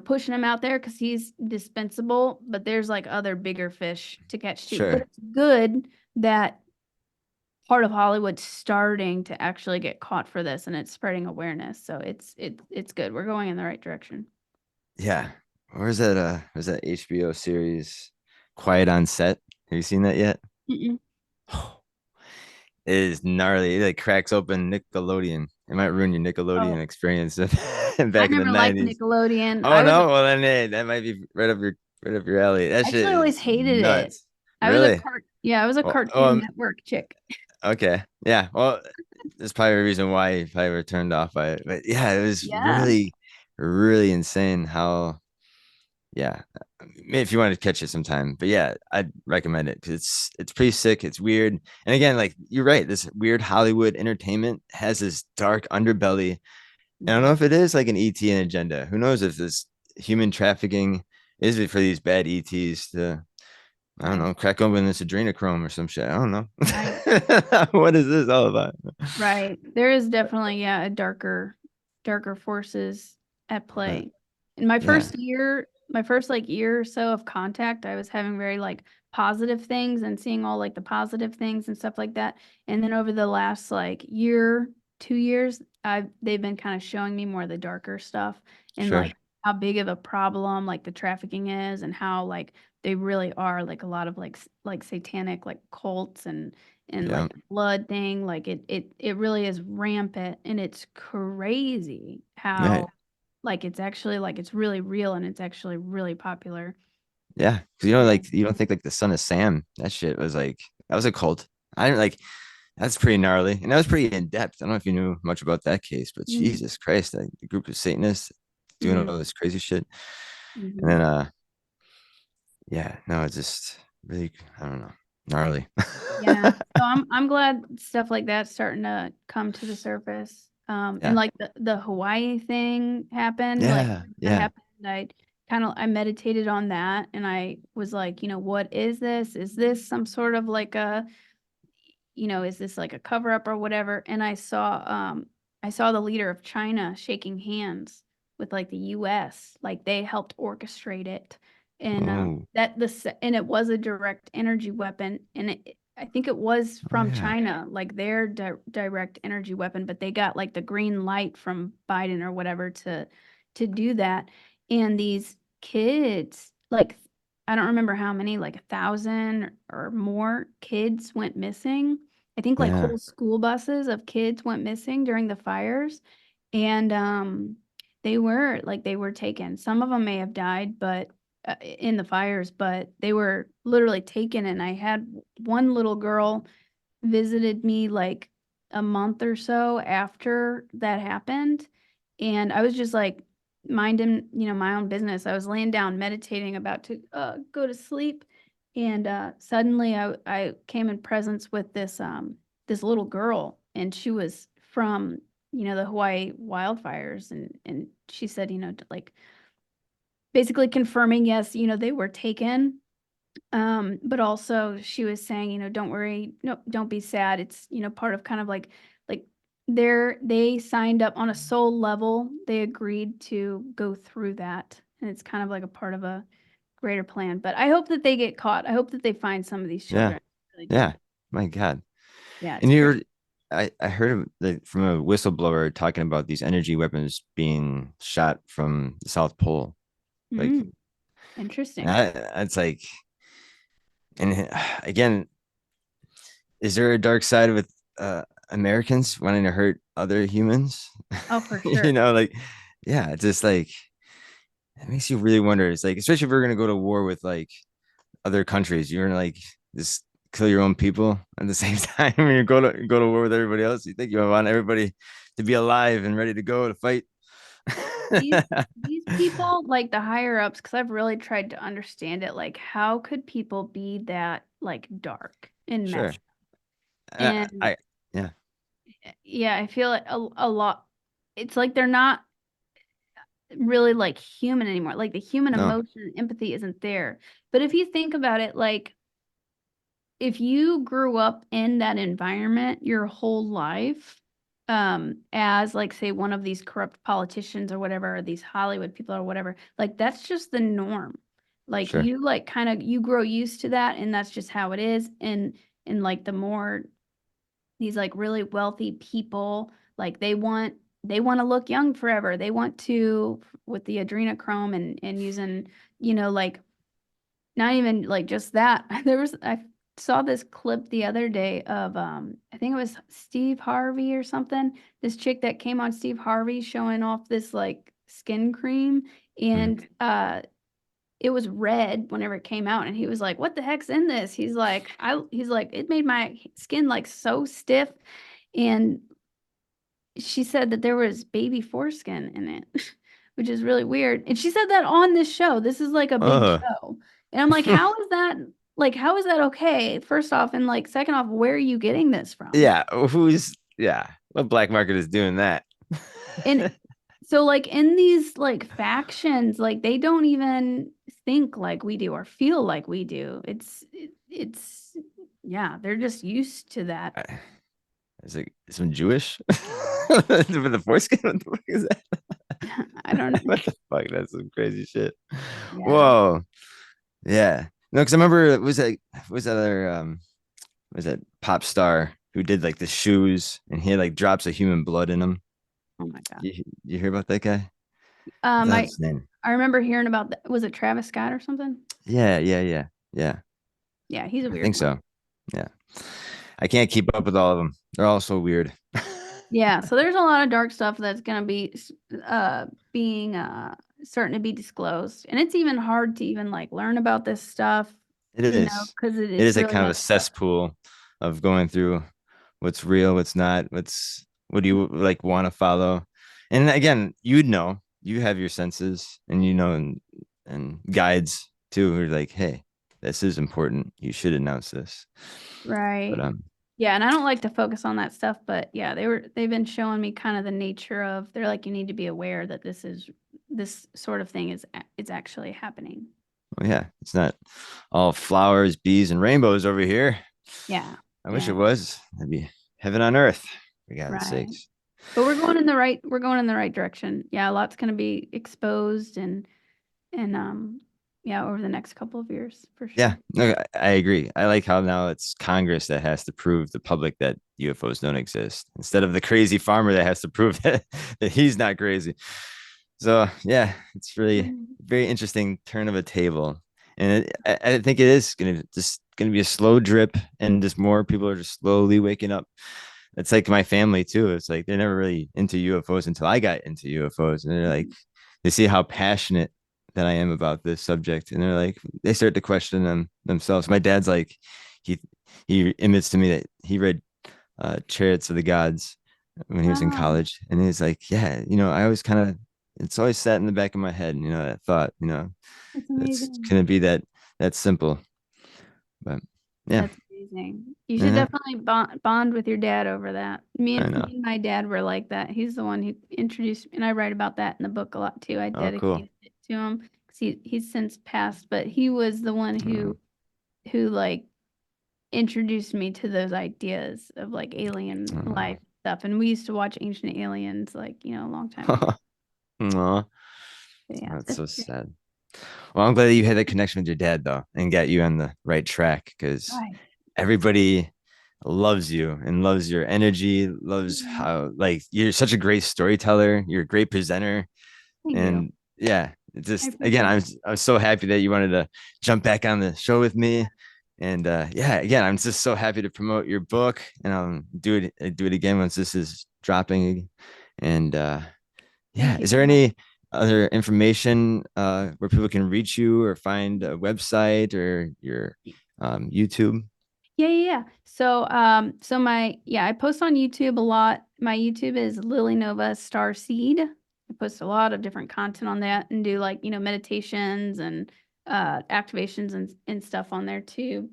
pushing him out there because he's dispensable, but there's like other bigger fish to catch too. But Sure. it's good that part of Hollywood's starting to actually get caught for this and it's spreading awareness. So it's good. We're going in the right direction. Yeah. Where's that was that HBO series Quiet on Set? Have you seen that yet? Mm-mm. It is gnarly. It like cracks open Nickelodeon. It might ruin your Nickelodeon Oh, experience I back in the never liked 90s. Nickelodeon. Oh no, well then hey, that might be right up your alley. That shit Actually, I always is hated it. nuts. Really? I was a Oh, Cartoon Network chick. okay. Yeah. Well, there's probably a reason why you probably were turned off by it. But yeah, it was Yeah. really, really insane how, yeah. If you want to catch it sometime. But yeah, I'd recommend it because it's pretty sick. It's weird. And again, like you're right, this weird Hollywood entertainment has this dark underbelly. And I don't know if it is like an ET agenda. Who knows if this human trafficking is it for these bad ETs to I don't Right. know, crack open this adrenochrome or some shit. I don't know. Right. What is this all about? Right. There is definitely, yeah, a darker forces at But play. In yeah, my first like year or so of contact, I was having very like positive things and seeing all like the positive things and stuff like that. And then over the last like year, 2 years, they've been kind of showing me more of the darker stuff and sure. like how big of a problem like the trafficking is and how like they really are like a lot of like satanic like cults and Yeah. like the blood thing, like it really is rampant, and it's crazy Right. how like it's actually like it's really real and it's actually really popular. Yeah. Cause like you don't think like the son of Sam, that shit was like that was a cult. I didn't like that's pretty gnarly. And that was pretty in depth. I don't know if you knew much about that case, but Mm-hmm. Jesus Christ, like the group of Satanists doing Mm-hmm. all this crazy shit. And Mm-hmm. then yeah, no, it's just really I don't know, gnarly. Yeah. So I'm glad stuff like that's starting to come to the surface. And Yeah. like the Hawaii thing happened, like Yeah. when that Yeah. happened, I meditated on that and I was like, what is this? Is this some sort of like is this like a cover up or whatever? And I saw the leader of China shaking hands with like the US, like they helped orchestrate it. And Oh. and it was a direct energy weapon and I think it was Oh from yeah. China, like their direct energy weapon, but they got like the green light from Biden or whatever to do that. And these kids, like I don't remember how many, like 1,000 or more kids went missing. I think like Yeah. whole school buses of kids went missing during the fires. And they were taken. Some of them may have died, but in the fires, but they were literally taken. And I had one little girl visited me like a month or so after that happened. And I was just like minding, my own business. I was laying down meditating, about to go to sleep. And suddenly I came in presence with this little girl, and she was from, the Hawaii wildfires. And she said, like basically confirming, yes, they were taken. But also she was saying, don't worry, no, don't be sad. It's, part of kind of like they signed up on a soul level. They agreed to go through that. And it's kind of like a part of a greater plan. But I hope that they get caught. I hope that they find some of these Yeah. children. I really do. Yeah. My God. Yeah, And it's crazy. I heard from a whistleblower talking about these energy weapons being shot from the South Pole. Like, Mm, interesting. it's like, and again, is there a dark side with Americans wanting to hurt other humans? Oh, for sure. Like, yeah, it's just like it makes you really wonder. It's like, especially if we're gonna go to war with like other countries, you're gonna like just kill your own people at the same time when you go to war with everybody else. You think you want everybody to be alive and ready to go to fight? These these people, like the higher ups, because I've really tried to understand it, like how could people be that like dark and Sure. messed? And Yeah, yeah, I feel like a lot. It's like they're not really like human anymore. Like the human no, emotion and empathy isn't there. But if you think about it, like if you grew up in that environment your whole life, as like say one of these corrupt politicians or whatever, or these Hollywood people or whatever, like that's just the norm. Like sure. you like kind of you grow used to that, and that's just how it is. And like the more these like really wealthy people, like they want to look young forever. They want to, with the adrenochrome and using, like not even like just that. I saw this clip the other day of I think it was Steve Harvey or something. This chick that came on Steve Harvey showing off this like skin cream, Mhm. and it was red whenever it came out, and he was like, "What the heck's in this?" He's like, "It made my skin like so stiff." And she said that there was baby foreskin in it, which is really weird. And she said that on this show. This is like a big Oh, show. And I'm like, how is that okay? First off, and like second off, where are you getting this from? yeah. What black market is doing that? And so like in these like factions, like they don't even think like we do or feel like we do. It's yeah, they're just used to that. Is it some Jewish with the foreskin? What the fuck is that? I don't What the fuck? That's some crazy shit. yeah. Whoa. Yeah. No, because I remember was that other was that pop star who did like the shoes and he had like drops of human blood in them. Oh my God. You hear about that guy? Um, That's I his name. I remember hearing about that. Was it Travis Scott or something? Yeah. Yeah, he's a I weird think one. so. Yeah. I can't keep up with all of them. They're all so weird. Yeah, so there's a lot of dark stuff that's gonna be being starting to be disclosed. And it's even hard to even like learn about this stuff, It is. because It it's is like really kind of a messed up. cesspool of going through what's real, what's not, what do you like want to follow. And again, you have your senses and and guides too who are like, hey, this is important. You should announce this. But Right. Yeah, and I don't like to focus on that stuff, but yeah, they've been showing me kind of the nature of, they're like, you need to be aware that this sort of thing is actually happening. well, yeah, it's not all flowers, bees, and rainbows over here. Yeah. I wish it Yeah. was. That'd be heaven on earth, for God's Right. sakes. But we're going in the right direction. Yeah, a lot's going to be exposed, and yeah, over the next couple of years for Yeah, sure. no, I agree. I like how now it's Congress that has to prove the public that UFOs don't exist instead of the crazy farmer that has to prove that he's not crazy. So yeah, it's really Mhm. very interesting turn of a table, and I think it is gonna be a slow drip, and just more people are just slowly waking up. It's like my family too. It's like they're never really into UFOs until I got into UFOs, and they're like, they see how passionate that I am about this subject, and they're like, they start to question themselves. My dad's like, he he admits to me that he read Chariots of the Gods when he was in Wow, college, and he's like, yeah, I always kind of, it's always sat in the back of my head, that thought, that's that's amazing. gonna be that simple, but yeah, That's amazing. You should uh definitely bond with your dad over that. I Me know. and my dad were like that. He's the one who introduced me, and I write about that in the book a lot too. I Oh, cool. dedicated it to him because he's since passed, but he was the one who like introduced me to those ideas of like alien life stuff. And we used to watch Ancient Aliens like, a long time ago. Aw, But yeah, that's that's so great. sad. Well, I'm glad that you had that connection with your dad though, and got you on the right track, because Right. everybody loves you and loves your energy, loves Yeah. how, like, you're such a great storyteller, you're a great presenter, Thank you. and yeah, I just again, appreciate I was so happy that you wanted to jump back on the show with me, and yeah, again, I'm just so happy to promote your book, and I'll do it again once this is dropping, and yeah, Thank you is there so much. any other information where people can reach you or find a website or your YouTube? Yeah. So I post on YouTube a lot. My YouTube is Lily Nova Star Seed. I post a lot of different content on that and do like, meditations and activations and stuff on there too.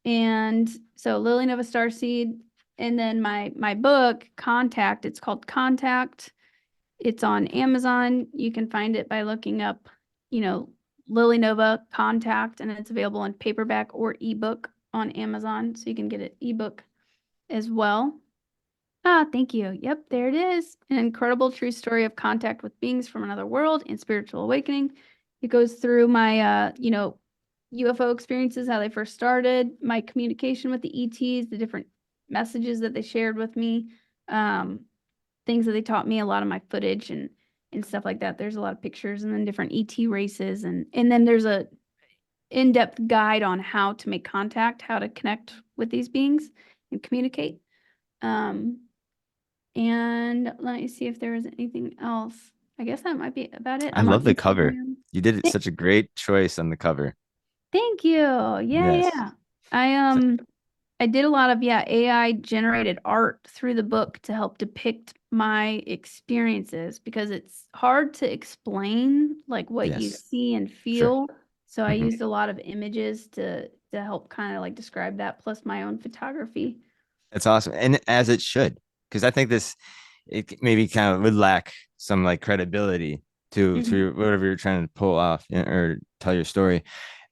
And so Lily Nova Star Seed. And then my book, Contact, it's called Contact. It's on Amazon. You can find it by looking up, you know, Lily Nova Contact, and it's available in paperback or ebook on Amazon. So you can get it ebook as well. Ah, thank you. Yep, there it is. An incredible true story of contact with beings from another world and spiritual awakening. It goes through my, UFO experiences, how they first started, my communication with the ETs, the different messages that they shared with me, um, things that they taught me, a lot of my footage and stuff like that. There's a lot of pictures and then different ET races and then there's a in-depth guide on how to make contact, how to connect with these beings and communicate. Um, and let me see if there is anything else. I guess that might be about it. I I'm on love the cover. Instagram. You did Th- such a great choice on the cover. Thank you. Yeah, Yes. yeah. I I did a lot of AI generated art through the book to help depict my experiences because it's hard to explain like what you Yes. see and Sure. feel. So I Mhm. used a lot of images to help kind of like describe that plus my own photography. That's awesome. And as it should, because I think it maybe kind of would lack some like credibility Mhm. to whatever you're trying to pull off, or tell your story.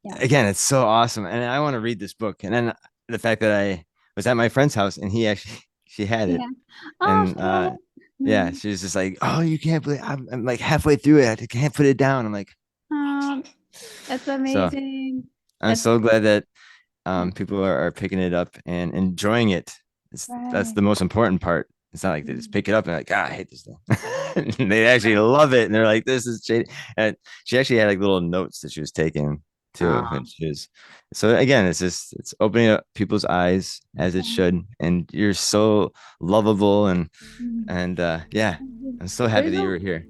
Yeah. Again, it's so awesome. And I want to read this book. And then the fact that I was at my friend's house and she had it. Yeah. Oh, And she had it. yeah, Mhm. she was just like, oh, you can't believe I'm like halfway through it. I can't put it down. I'm like, Um, that's so amazing. I'm That's so glad that yeah, people are picking it up and enjoying it. That's right. the most important part. It's not like they just Mhm. pick it up and like, I hate this thing. They actually love it, and they're like, this is shady. And she actually had like little notes that she was taking too, Oh, which is, so again, it's opening up people's eyes as it should. And you're so lovable, and yeah, I'm so happy there's that a you were here.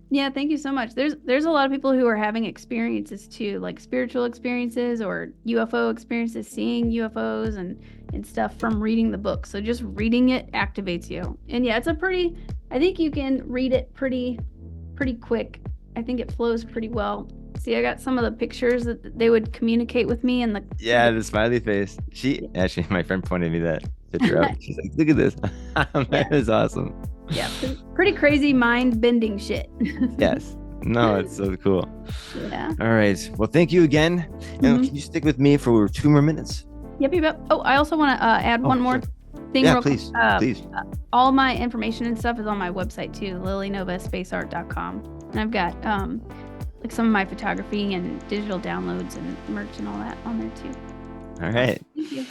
Yeah, thank you so much. There's a lot of people who are having experiences too, like spiritual experiences or UFO experiences, seeing UFOs and stuff from reading the book. So just reading it activates you. And yeah, I think you can read it pretty quick. I think it flows pretty well. See, I got some of the pictures that they would communicate with me and Yeah, the smiley face. She yeah. actually, my friend pointed me that picture out. She's like, look at this. Yeah. That is awesome. Yeah, pretty crazy mind bending shit. Yes. No, it's so cool. Yeah. All right. Well, thank you again. And Mhm. can you stick with me for 2 more minutes? Yep. Oh, I also want to add Oh, one more sure. thing Yeah, real quick. please. Please. All my information and stuff is on my website too, lilynovaspaceart.com. And I've got like some of my photography and digital downloads and merch and all that on there too. All right. Thank you.